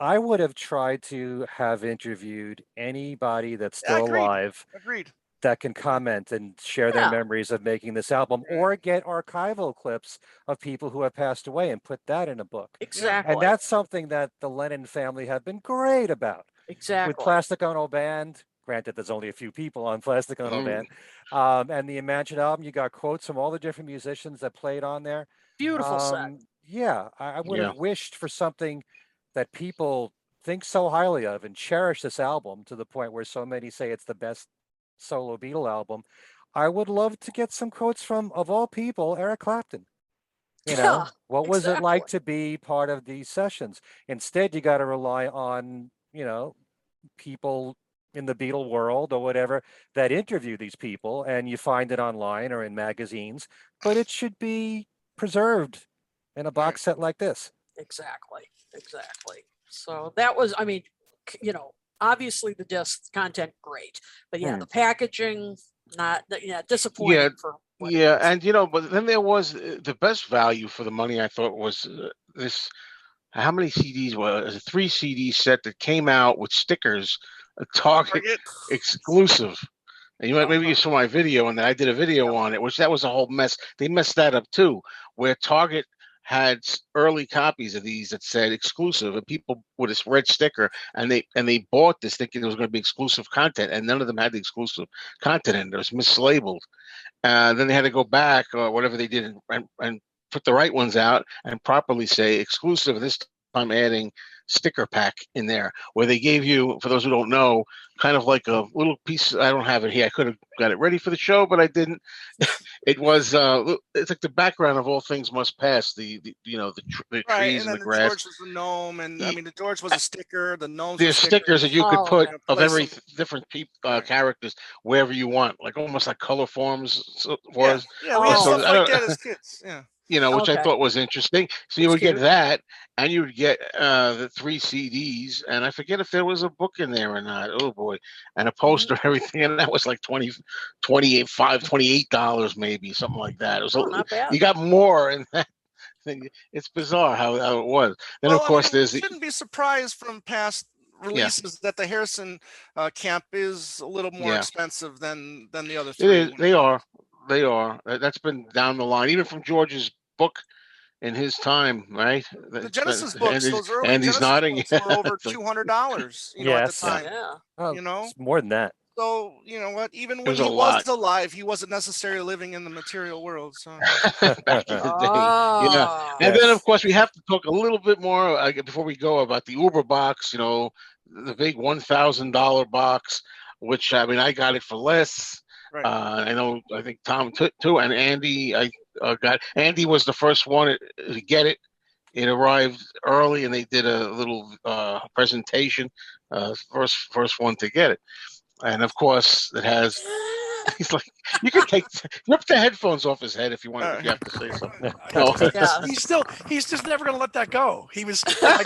I would have tried to have interviewed anybody that's still Agreed. alive Agreed. that can comment and share their Yeah. memories of making this album, or get archival clips of people who have passed away and put that in a book. Exactly. And that's something that the Lennon family have been great about. Exactly. With Plastic Ono Band, granted there's only a few people on Plastic Ono Band, and the Imagine album, you got quotes from all the different musicians that played on there. Beautiful set. Yeah, I would Yeah. have wished for something that people think so highly of and cherish this album to the point where so many say it's the best solo Beatle album. I would love to get some quotes from, of all people, Eric Clapton. Yeah, What was it like exactly. to be part of these sessions? Instead, you got to rely on, people in the Beatle world or whatever that interview these people, and you find it online or in magazines, but it should be preserved in a box set like this. Exactly. So that was, obviously the disc content great, but yeah, the packaging not, disappointing Yeah, for what it yeah, is. and but then there was the best value for the money. I thought was this. How many CDs was a 3 CD set that came out with stickers, a Target Target. exclusive. And maybe you saw my video, and I did a video on it, which that was a whole mess. They messed that up too, where Target had early copies of these that said exclusive, and people with this red sticker, and they bought this thinking it was going to be exclusive content, and none of them had the exclusive content in it. It was mislabeled. Then they had to go back or whatever they did and put the right ones out and properly say exclusive. This time adding sticker pack in there, where they gave you, for those who don't know, kind of like a little piece. I don't have it here. I could have got it ready for the show, but I didn't. It was it's like the background of All Things Must Pass. The Right, trees and and the then the grass. George was the gnome, and I mean the George was a sticker. The gnomes were There's stickers that you could Oh, put okay. of Place every them. different Right. characters wherever you want, like almost like color forms Yeah, was. yeah, we had Oh, stuff So like that as kids. Yeah. which I Okay. thought was interesting. So you That's would get cute. that, and you would get the 3 CDs, and I forget if there was a book in there or not. Oh boy, and a poster and everything, and that was like $28 maybe, something like that. It was Oh, not bad. you got more in that thing. It's bizarre how it was. Then Well, of course we there's shouldn't be surprised from past releases that the Harrison camp is a little more expensive than the other it three. is they are. That's been down the line, even from George's book in his time, right? The Genesis books, those early And he's Genesis nodding. books were over $200, at the Yes. time. Yeah. Oh, You know? it's more than that. So you know what? Even It when was he a was lot. alive, he wasn't necessarily living in the material world. So Back in the day, yeah. Oh. And then, Yes. of course, we have to talk a little bit more before we go about the Uber box. The big $1,000 box, which I got it for less. right. I think Tom too, and Andy. Got Andy was the first one to get it. It arrived early, and they did a little presentation. First one to get it, and of course, it has. He's like, you can rip the headphones off his head if you want. If you have to say something. No. Yeah. He's just never gonna let that go. I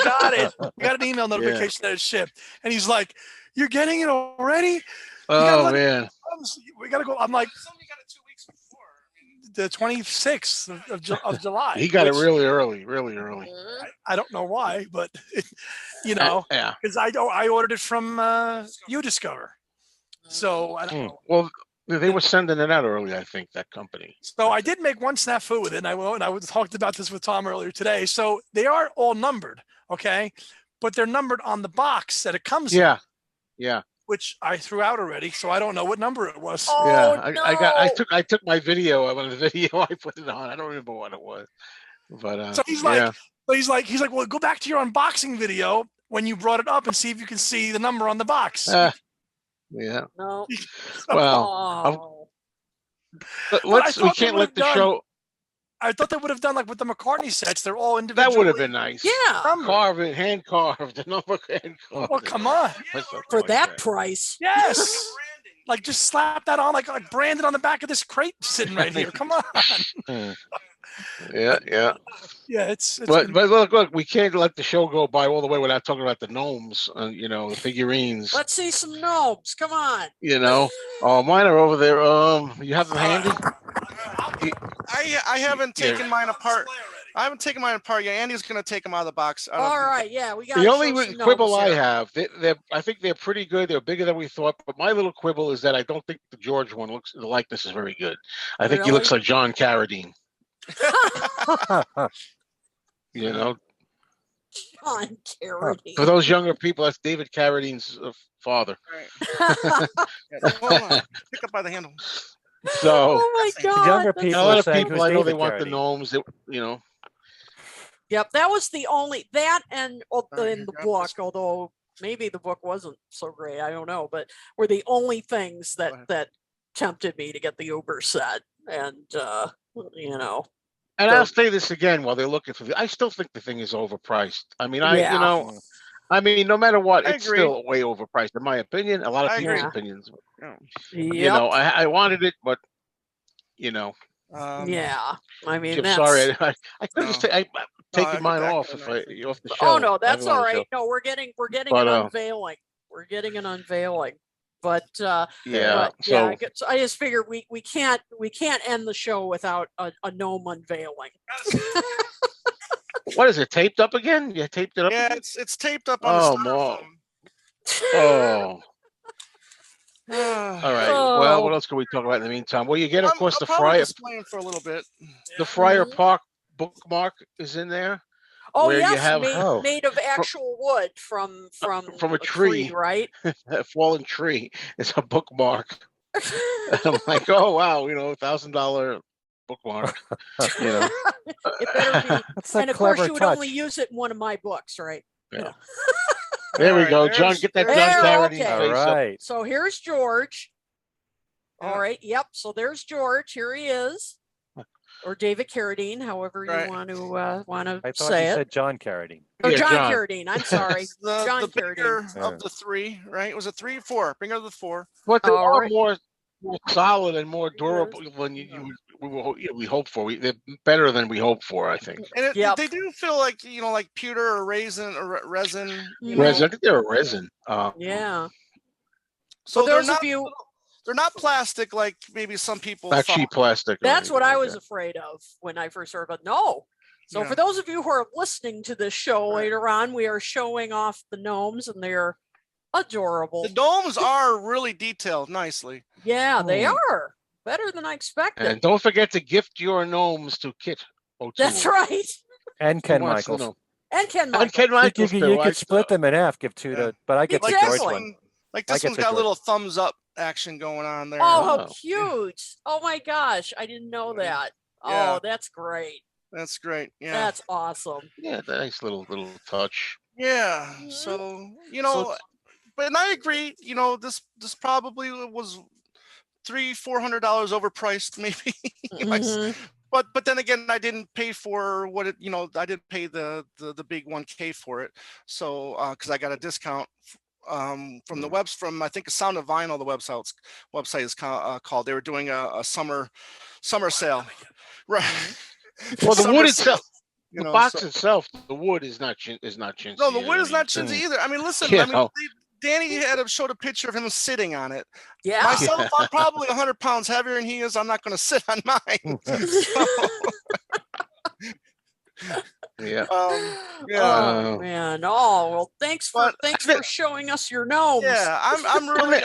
got it. I got an email notification that it's shipped, and he's like, "You're getting it already? Oh man. We gotta go." I'm like, "Somebody got it 2 weeks before, the 26th of July." He got it which really early, really early. I don't know why, but Yeah. because I ordered it from UDiscover, so I don't know. Well, they were sending it out early, I think, that company. So I did make one snafu with it, and I talked about this with Tom earlier today. So they are all numbered, okay, but they're numbered on the box that it comes in, Yeah. which I threw out already. So I don't know what number it was. Oh, Yeah. no. I took my video. On the video, I put it on. I don't remember what it was, but So he's like, well, go back to your unboxing video when you brought it up and see if you can see the number on the box. Yeah. No. Well, Oh, let's. We thought they can't would let have the done. show. I thought they would have done like with the McCartney sets. They're all That individually. would have been nice. yeah. Carve it, hand carved, the number hand carved. Well, come on. Or something For like that price. Yes. Like just slap that on, like branded on the back of this crate sitting right here. Come on. Yeah, yeah. Yeah, it's But been- but look, we can't let the show go by all the way without talking about the gnomes, the figurines. Let's see some gnomes. Come on. Oh, mine are over there. You have them handy? I haven't taken mine apart. I haven't taken mine apart yet. Andy's gonna take them out of the box. All right, yeah, we got The only quibble I have, I think they're pretty good. They're bigger than we thought. But my little quibble is that I don't think the George one the likeness is very good. I think he looks like John Carradine. John Carradine. For those younger people, that's David Carradine's father. Hold on. Pick up by the handle. So, oh my God, younger that's people a lot of saying, people "Who's I know they David want the Carradine?" gnomes. Yep, that was the only and right, in the grab book, this. although maybe the book wasn't so great, I don't know, but were the only things ahead. that tempted me to get the Uber set, and And So- I'll say this again while they're looking for I still think the thing is overpriced. I mean, Yeah. no matter what, I it's agree. still way overpriced in my opinion. A lot of I people's agree. opinions. Yep. I wanted it, but Um, yeah, I mean, I'm that's sorry. I could No. have taken mine exactly off right. off the show. oh no, I have that's it on all the show. right. No, we're getting But, an unveiling. We're getting an unveiling, but Yeah. but So yeah, I just figured we can't end the show without a gnome unveiling. what is it? Taped up again? You taped it up? Yeah, again? it's taped up on Oh, the Mo. styrofoam. Oh. All right. Well, Oh. what else can we talk about in the meantime? Well, you get, of course, I'll the probably Friar display them for a little bit. Mhm. Park bookmark is in there. Oh where you yes, have made of actual wood from a tree. right? a fallen tree. It's a bookmark. And I'm like, oh wow, $1,000 bookmark. It better be. That's a And of course, clever you would touch. only use it in one of my books, right? Yeah. There we Alright, go, John. Get that John There, Carradine okay. All face up. right. So here's George. All Yeah. right. Yep. So there's George. Here he is, or David Carradine, however you Right. want to I thought say you it. said John Carradine. Or Yeah, John John. Carradine. I'm sorry, John The bigger Carradine. of the three, right? Was it 3 or 4? Bigger of the 4. But they All are right. more solid and more durable than we hope for. They're better than we hope for, I think. And Yep. they do feel like like pewter or resin or resin. Resin. I think they're a resin. Yeah. So For they're those not of you, they're not plastic like maybe some people Not thought. cheap plastic. or that's what anything I like was that. afraid of when I first heard about. No. So Yeah. for those of you who are listening to this show Right. later on, we are showing off the gnomes, and they're adorable. The domes are really detailed nicely. Yeah, they Hmm. are better than I expected. And don't forget to gift your gnomes to Kit O'Toole. That's right. And Who Ken wants to Michaels. know? And Ken And Michaels. Ken Michaels. You too. could split them in half. Give two Yeah. to, but I get the Exactly. George one. Like I this get one's the got a George. little thumbs up action going on there. Oh, how Oh. cute. Oh my gosh. I didn't know that. Yeah. Oh, that's great. That's great. Yeah. That's awesome. Yeah, nice little touch. Yeah. Mhm. So So- but and I agree. This probably was $300-400 overpriced, maybe. Mhm. But then again, I didn't pay for what it. I didn't pay the big 1K for it. So because I got a discount from the webs from I think Sound of Vinyl. The website is called. They were doing a summer sale. Right. Well, the Summer wood sale, itself, the box so- itself, the wood is not chintzy. No, the wood is not chintzy. chintzy either. I mean, listen. You I mean, know. Danny showed a picture of him sitting on it. Yeah. Myself, I'm probably 100 pounds heavier than he is. I'm not going to sit on mine. Yeah. Yeah. Oh man. Oh well. Thanks for But- showing us your gnomes. Yeah, I'm really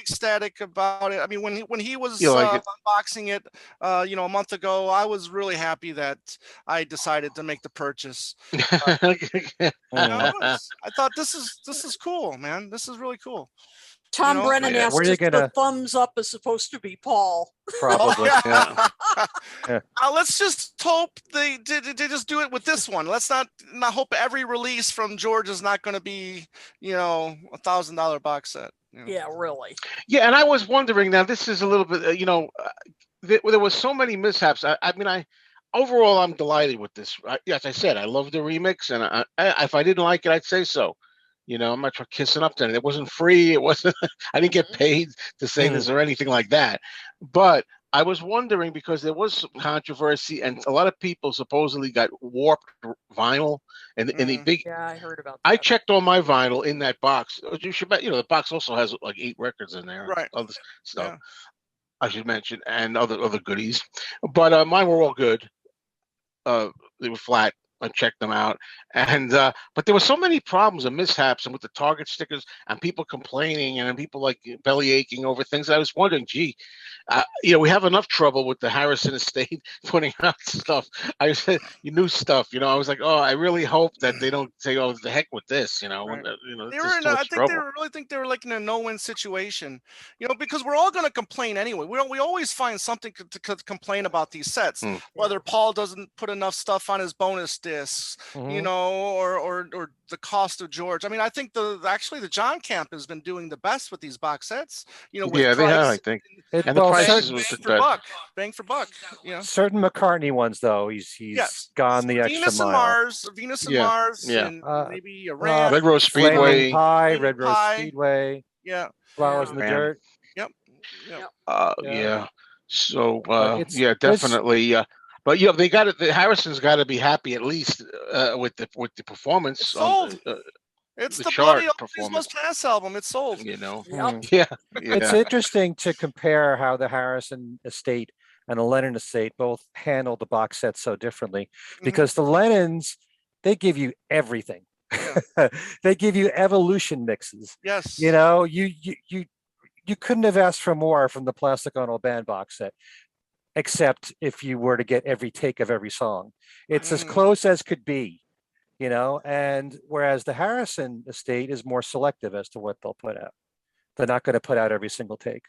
ecstatic about it. I mean, when he was You like it? unboxing it, a month ago, I was really happy that I decided to make the purchase. I thought this is cool, man. This is really cool. Tom Brennan Yeah. asked Where are you if the gonna- thumbs up is supposed to be Paul. Probably. Yeah. Let's just hope they just do it with this one. Let's not hope every release from George is not going to be $1,000 box set. Yeah, really. Yeah, and I was wondering. Now, this is a little bit, there was so many mishaps. I mean, overall, I'm delighted with this. As I said, I love the remix, and if I didn't like it, I'd say so. I'm not trying kissing up to it. It wasn't free. It wasn't. I didn't get paid to say this or anything like that. But I was wondering because there was some controversy, and a lot of people supposedly got warped vinyl, and the big. Yeah, I heard about that. I checked all my vinyl in that box. You should bet. The box also has like 8 records in there, Right. other stuff. Yeah. I should mention, and other goodies, but mine were all good. They were flat. I checked them out, and but there were so many problems and mishaps, and with the Target stickers, and people complaining, and people like belly aching over things. I was wondering, gee, we have enough trouble with the Harrison estate putting out stuff. I said, new stuff. I was like, oh, I really hope that they don't say, oh, the heck with this. Right. It's They just were in, too I much think trouble. they were really think they were like in a no-win situation, because we're all going to complain anyway. We always find something to complain about these sets, whether Paul doesn't put enough stuff on his bonus discs, or the cost of George. I mean, I think actually the John Camp has been doing the best with these box sets. With Yeah, they have, I think. And the prices was bang for buck. Certain McCartney ones, though, he's gone the extra Venus mile. Venus and Mars, and maybe a Ram. Red Rose Flaming Speedway. Pie, Red Rose Speedway. Yeah. Flowers in the Dirt. Yep. Yeah. So There's definitely. But they got it. Harrison's got to be happy at least with the performance. It's sold. It's the chart bloody performance. Must Pass album. It's sold. Yeah. It's interesting to compare how the Harrison estate and the Lennon estate both handled the box set so differently, because the Lennons, they give you everything. They give you evolution mixes. Yes. You couldn't have asked for more from the Plastic Ono Band box set, except if you were to get every take of every song. It's as close as could be, and whereas the Harrison estate is more selective as to what they'll put out. They're not going to put out every single take,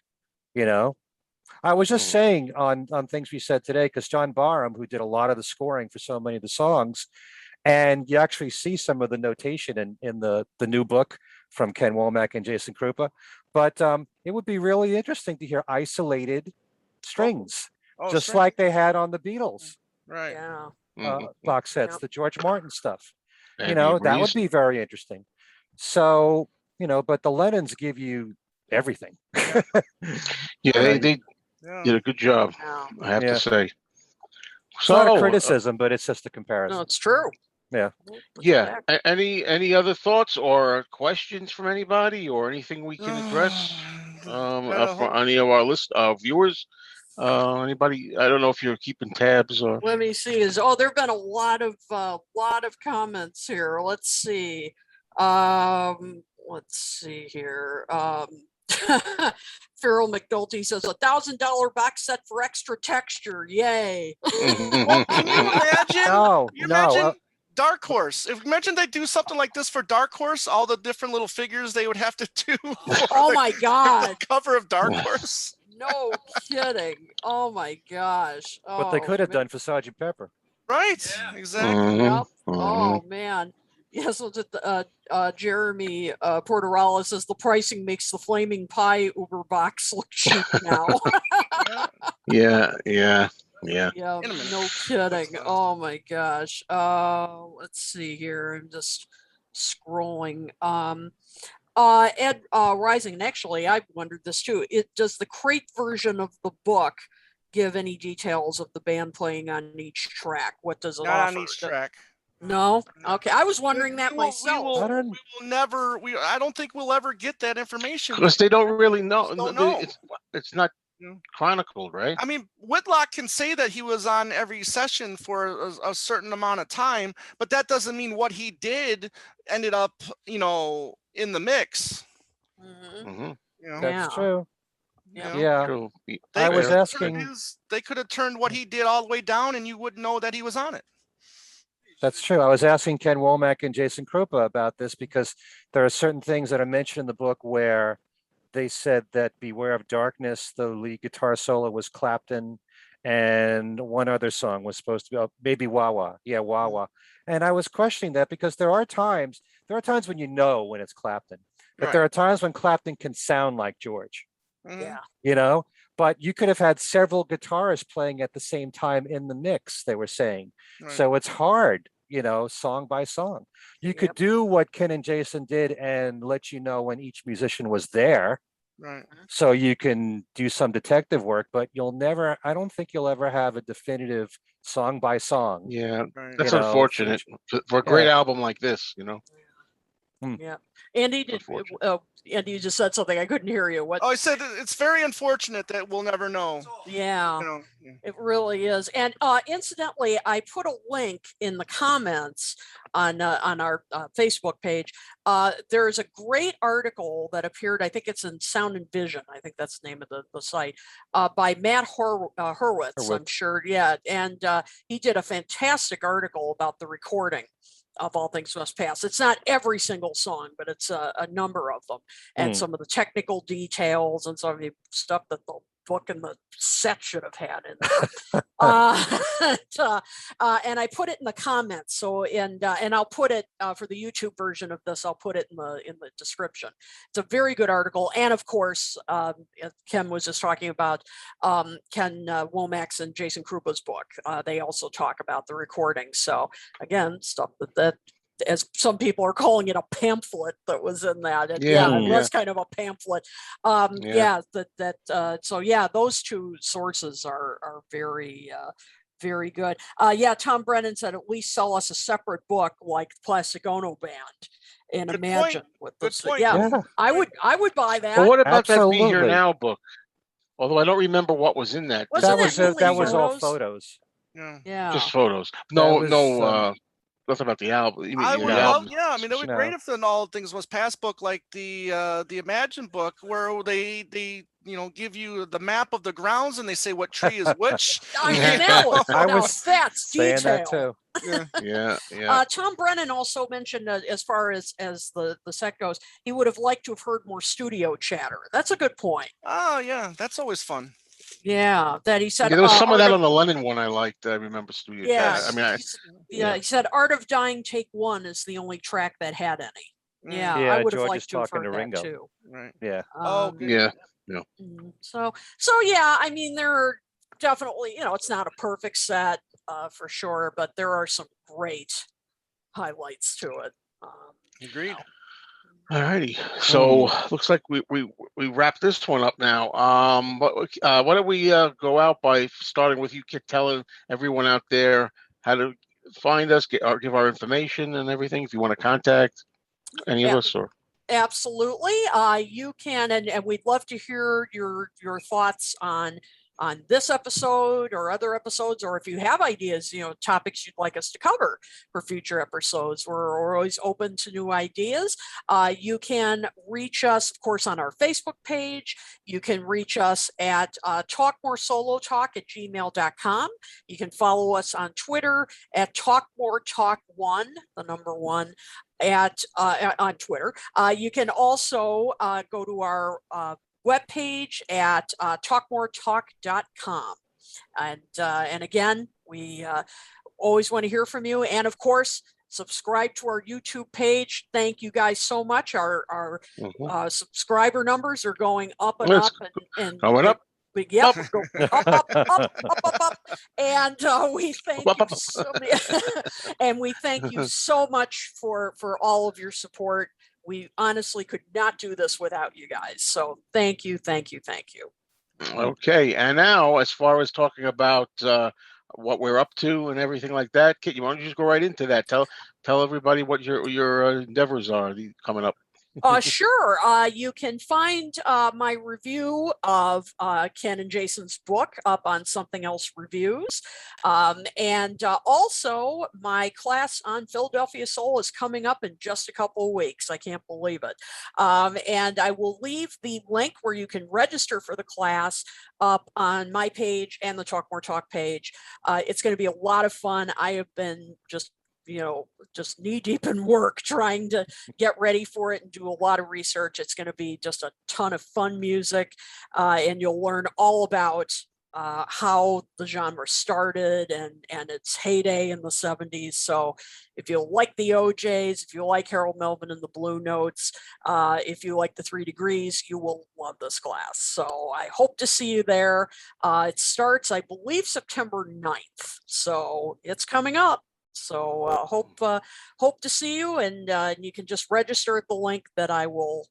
I was just saying on things we said today, because John Barham, who did a lot of the scoring for so many of the songs, and you actually see some of the notation in the new book from Ken Womack and Jason Krupa, but it would be really interesting to hear isolated strings, just like they had on the Beatles right box sets, the George Martin stuff. Andy that would Reese. be very interesting. So, but the Lennons give you everything. They did a good job, I have to say. It's not a criticism, but it's just a comparison. No, it's true. Yeah. Any other thoughts or questions from anybody, or anything we can address for any of our viewers? Anybody? I don't know if you're keeping tabs or. Let me see. There've been a lot of comments here. Let's see. Let's see here. Farrell McNulty says $1,000 box set for extra texture. Yay. Well, can you imagine? No. Imagine Dark Horse. Imagine they do something like this for Dark Horse, all the different little figures they would have to do. Oh my God. The cover of Dark Horse. No kidding. Oh my gosh. What they could have done for Sgt. Pepper. Right. Exactly. Yep. Oh man. Yes, Jeremy Porterala says the pricing makes the Flaming Pie Uber box look cheap now. Yeah. Yeah, no kidding. Oh my gosh. Let's see here. I'm just scrolling. Ed Rising, and actually I wondered this too. Does the crate version of the book give any details of the band playing on each track? What does it offer? On each track. No. Okay. I was wondering that myself. We will never. I don't think we'll ever get that information Because they don't really know. Don't know. It's not chronicled, right? I mean, Whitlock can say that he was on every session for a certain amount of time, but that doesn't mean what he did ended up, in the mix. That's true. Yeah. True. I was asking. They could have turned what he did all the way down, and you wouldn't know that he was on it. That's true. I was asking Ken Womack and Jason Krupa about this, because there are certain things that are mentioned in the book where they said that Beware of Darkness, the lead guitar solo was Clapton, and one other song was supposed to be maybe Wah Wah. Yeah, Wah Wah. And I was questioning that, because there are times when when it's Clapton. But there are times when Clapton can sound like George, Yeah. you know, but you could have had several guitarists playing at the same time in the mix, they were saying. Right. So it's hard, you know, song by song. You could Yep. do what Ken and Jason did and let you know when each musician was there. Right. So you can do some detective work, but I don't think you'll ever have a definitive song by song. Yeah, Right. that's You know, unfortunate for a great yeah. album like this. You know. Yeah. Andy, Unfortunate. Andy, you just said something. I couldn't hear you. What? Oh, I said it's very unfortunate that we'll never know. Yeah. You know, yeah. It really is. And incidentally, I put a link in the comments on our Facebook page. There's a great article that appeared, I think it's in Sound and Vision. I think that's the name of the site, by Matt Hurwitz, I'm sure. Yeah. And he did a fantastic article about the recording of All Things Must Pass. It's not every single song, but it's a number of them, and some of the technical details and some of the stuff that the book and the set should have had in there. And I put it in the comments. So and I'll put it for the YouTube version of this. I'll put it in the description. It's a very good article, and of course, Ken was just talking about Ken Womack's and Jason Krupa's book. They also talk about the recording. So again, stuff that as some people are calling it, a pamphlet that was in that. And yeah, it was kind of a pamphlet. So yeah, those two sources are very very good. Yeah, Tom Brennan said at least sell us a separate book like Plastic Ono Band and Good Imagine point. with Good this. point. Yeah, I would buy that. But what about that Be Here Absolutely. Now book? Although I don't remember what was in that. Wasn't That was all photos? photos. Yeah. Yeah. Just photos. That No, was, no, nothing about the album. You mean I the would No. love, album? yeah. I mean, it would be No. great if the All Things Must Pass book, like the Imagine book, where they give you the map of the grounds and they say what tree is which. I know. I Now was that's saying detail. that too. Yeah. Tom Brennan also mentioned, as far as the set goes, he would have liked to have heard more studio chatter. That's a good point. Oh yeah, that's always fun. Yeah, that he said. Yeah, there was some of that on the Lennon one I liked. I remember studio. Yeah, Chat. I mean, he said "Art of Dying" Take 1 is the only track that had any. Yeah, Yeah, I would have George is liked to have talking heard to that Ringo. too. Right. Yeah. yeah. So yeah, I mean, there are definitely, it's not a perfect set for sure, but there are some great highlights to it. Agreed. All righty. So looks like we wrap this one up now. Why don't we go out by starting with you, Kit, telling everyone out there how to find us, give our information and everything. If you want to contact any of us, or absolutely, you can, and we'd love to hear your thoughts on this episode or other episodes, or if you have ideas, topics you'd like us to cover for future episodes. We're always open to new ideas. You can reach us, of course, on our Facebook page. You can reach us at talkmoresolotalk@gmail.com. You can follow us on Twitter at talkmoretalk1, the number 1, on Twitter. You can also go to our webpage at talkmoretalk.com. And again, we always want to hear from you. And of course, subscribe to our YouTube page. Thank you guys so much. Our subscriber numbers are going up and up. And going up. Yep, up. And we thank you and we thank you so much for all of your support. We honestly could not do this without you guys. So thank you. Okay, and now as far as talking about what we're up to and everything like that, Kit, you want to just go right into that? Tell everybody what your endeavors are coming up. Sure. You can find my review of Ken and Jason's book up on Something Else Reviews. And also my class on Philadelphia Soul is coming up in just a couple of weeks. I can't believe it. And I will leave the link where you can register for the class up on my page and the Talk More Talk page. It's going to be a lot of fun. I have been just knee deep in work trying to get ready for it and do a lot of research. It's going to be just a ton of fun music, and you'll learn all about how the genre started and its heyday in the 70s. So if you like the OJs, if you like Harold Melvin and the Blue Notes, if you like the 3 Degrees, you will love this class. So I hope to see you there. It starts, I believe, September 9th. So it's coming up. So hope to see you, and you can just register at the link that I will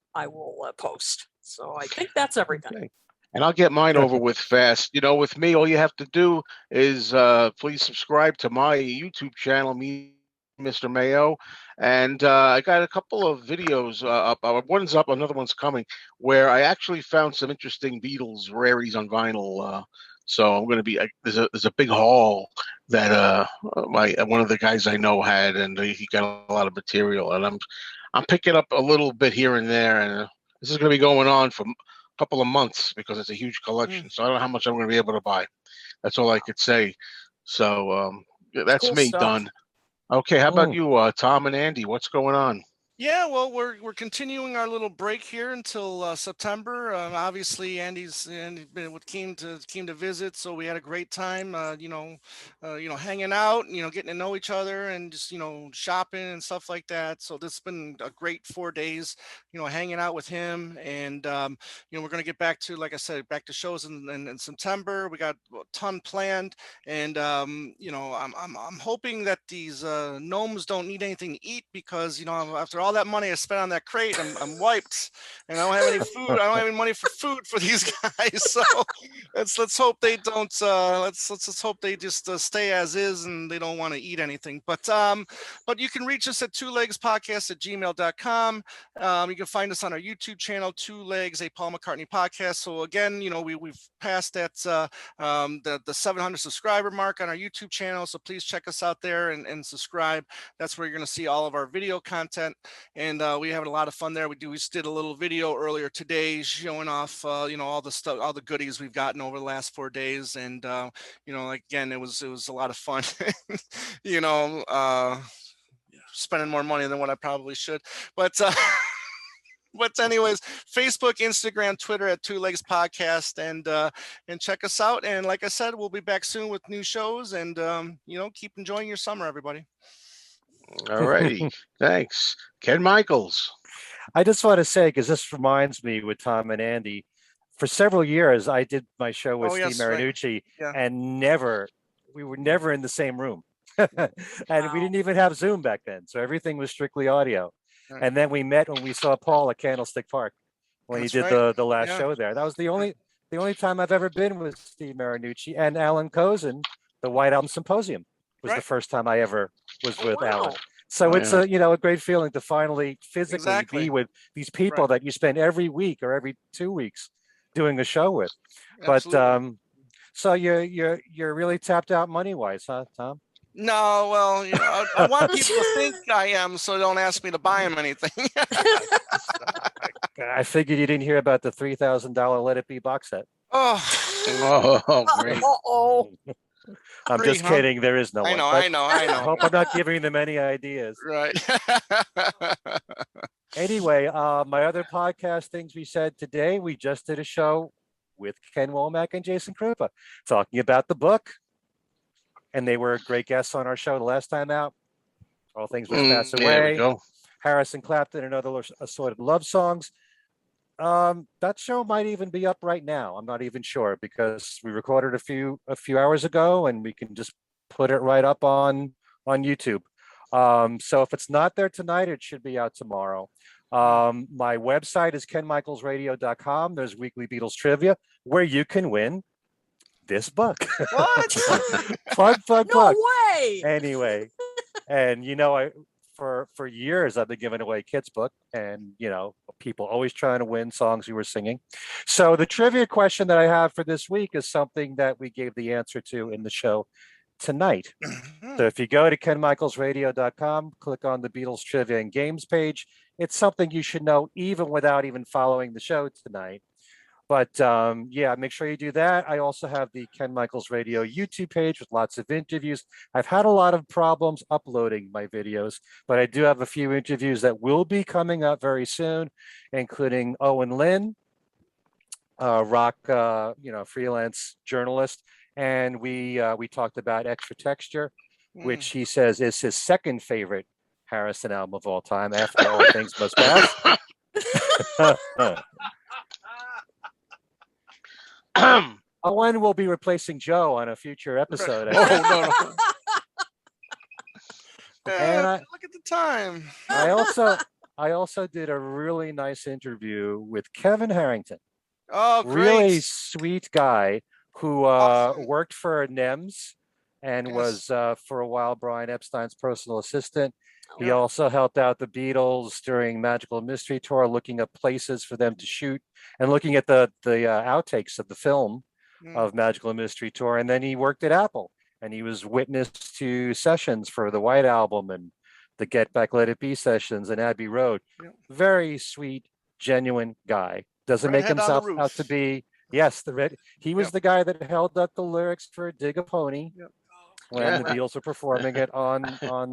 post. So I think that's everything. Okay. And I'll get mine over with fast. You know, with me, all you have to do is please subscribe to my YouTube channel, me, Mr. Mayo. And I got a couple of videos up. One's up, another one's coming, where I actually found some interesting Beatles rarities on vinyl. So I'm going to be there's a big haul that one of the guys I know had, and he got a lot of material, and I'm picking up a little bit here and there, and this is going to be going on for couple of months because it's a huge collection. So I don't know how much I'm going to be able to buy. That's all I could say. So that's Cool me stuff. done. Okay, how about you, Tom and Andy? What's going on? Yeah, well, we're continuing our little break here until September. Obviously, Andy came to visit, so we had a great time. Hanging out, getting to know each other, and just shopping and stuff like that. So this has been a great 4 days, hanging out with him, and we're gonna get back to, like I said, back to shows in September. We got a ton planned, and I'm hoping that these gnomes don't need anything to eat because after all that money I spent on that crate, I'm wiped, and I don't have any food. I don't have any money for food for these guys. So let's hope they don't. Let's hope they just stay as is and they don't want to eat anything. But you can reach us at twolegspodcast@gmail.com. You can find us on our YouTube channel, Two Legs, a Paul McCartney podcast. So again, we've passed that the 700 subscriber mark on our YouTube channel. So please check us out there and subscribe. That's where you're going to see all of our video content. And we have a lot of fun there. We just did a little video earlier today showing off, all the stuff, all the goodies we've gotten over the last 4 days. And, again, it was a lot of fun, spending more money than what I probably should. But, but anyways, Facebook, Instagram, Twitter at Two Legs Podcast, and check us out. And like I said, we'll be back soon with new shows, and, keep enjoying your summer, everybody. All righty. Thanks. Ken Michaels. I just want to say, because this reminds me with Tom and Andy, for several years, I did my show with Steve Marinucci, Yeah. and we were never in the same room. And we didn't even have Zoom back then. So everything was strictly audio. Right. And then we met when we saw Paul at Candlestick Park when That's he did right. the last show there. That was the only time I've ever been with Steve Marinucci. And Alan Kozin, the White Album Symposium, was the first time I ever was with Alan. So it's a great feeling to finally physically be with these people that you spend every week or every 2 weeks doing a show with. Absolutely. But so you're really tapped out money wise, huh, Tom? No, well, I want people to think I am, so don't ask me to buy them anything. I figured you didn't hear about the $3,000 Let It Be box set. Oh, Great. Uh-oh. I'm just kidding. There is no one. I know. I hope I'm not giving them any ideas. Right. Anyway, my other podcast things we said today, we just did a show with Ken Womack and Jason Krupa talking about the book. And they were great guests on our show the last time out. All Things Must Pass Away. There we go. Harrison Clapton and other assorted love songs. That show might even be up right now. I'm not even sure because we recorded a few hours ago, and we can just put it right up on YouTube. So if it's not there tonight, it should be out tomorrow. My website is kenmichaelsradio.com. There's weekly Beatles trivia where you can win this book. What? plug. No way. Anyway, and for years I've been giving away Kit's book, and people always trying to win songs we were singing. So the trivia question that I have for this week is something that we gave the answer to in the show tonight. So if you go to kenmichaelsradio.com, click on the Beatles trivia and games page, it's something you should know even without even following the show tonight. But make sure you do that. I also have the Ken Michaels Radio YouTube page with lots of interviews. I've had a lot of problems uploading my videos, but I do have a few interviews that will be coming up very soon, including Owen Lynn, rock, freelance journalist, and we talked about Extra Texture, which he says is his second favorite Harrison album of all time, after All Things Must Pass. Owen will be replacing Joe on a future episode. I think. Oh no. And look at the time. I also did a really nice interview with Kevin Harrington. Oh, great. Really sweet guy who Awesome. worked for NEMS and Yes. was for a while Brian Epstein's personal assistant. He Yeah. also helped out the Beatles during Magical Mystery Tour, looking up places for them to shoot and looking at the outtakes of the film of Magical Mystery Tour. And then he worked at Apple, and he was witness to sessions for the White Album and the Get Back Let It Be sessions and Abbey Road. Yep. Very sweet, genuine guy. Doesn't make Redhead on the himself out to roof. be, yes, he was Yep. the guy that held up the lyrics for Dig a Pony Yep. when the Yeah. Beatles were performing it on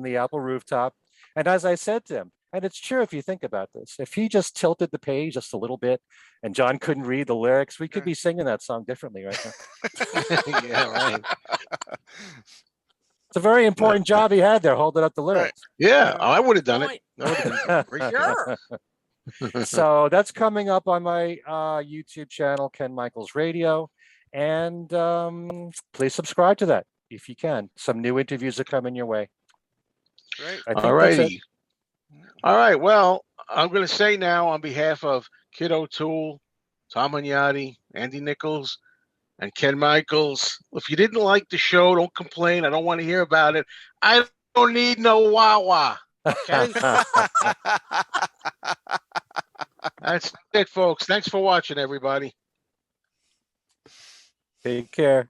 the Apple rooftop. And as I said to him, and it's true if you think about this, if he just tilted the page just a little bit and John couldn't read the lyrics, we could be singing that song differently right now. Yeah, right. It's a very important job he had there, holding up the lyrics. Yeah, I would have done it. Point. That would have been great. Sure. So that's coming up on my YouTube channel, Ken Michaels Radio. And please subscribe to that if you can. Some new interviews are coming your way. Great. I think All that's it. righty. All right. Well, I'm going to say now on behalf of Kid O'Toole, Tom Agnotti, Andy Nicholes, and Ken Michaels, if you didn't like the show, don't complain. I don't want to hear about it. I don't need no wah-wah. Okay? That's it, folks. Thanks for watching, everybody. Take care.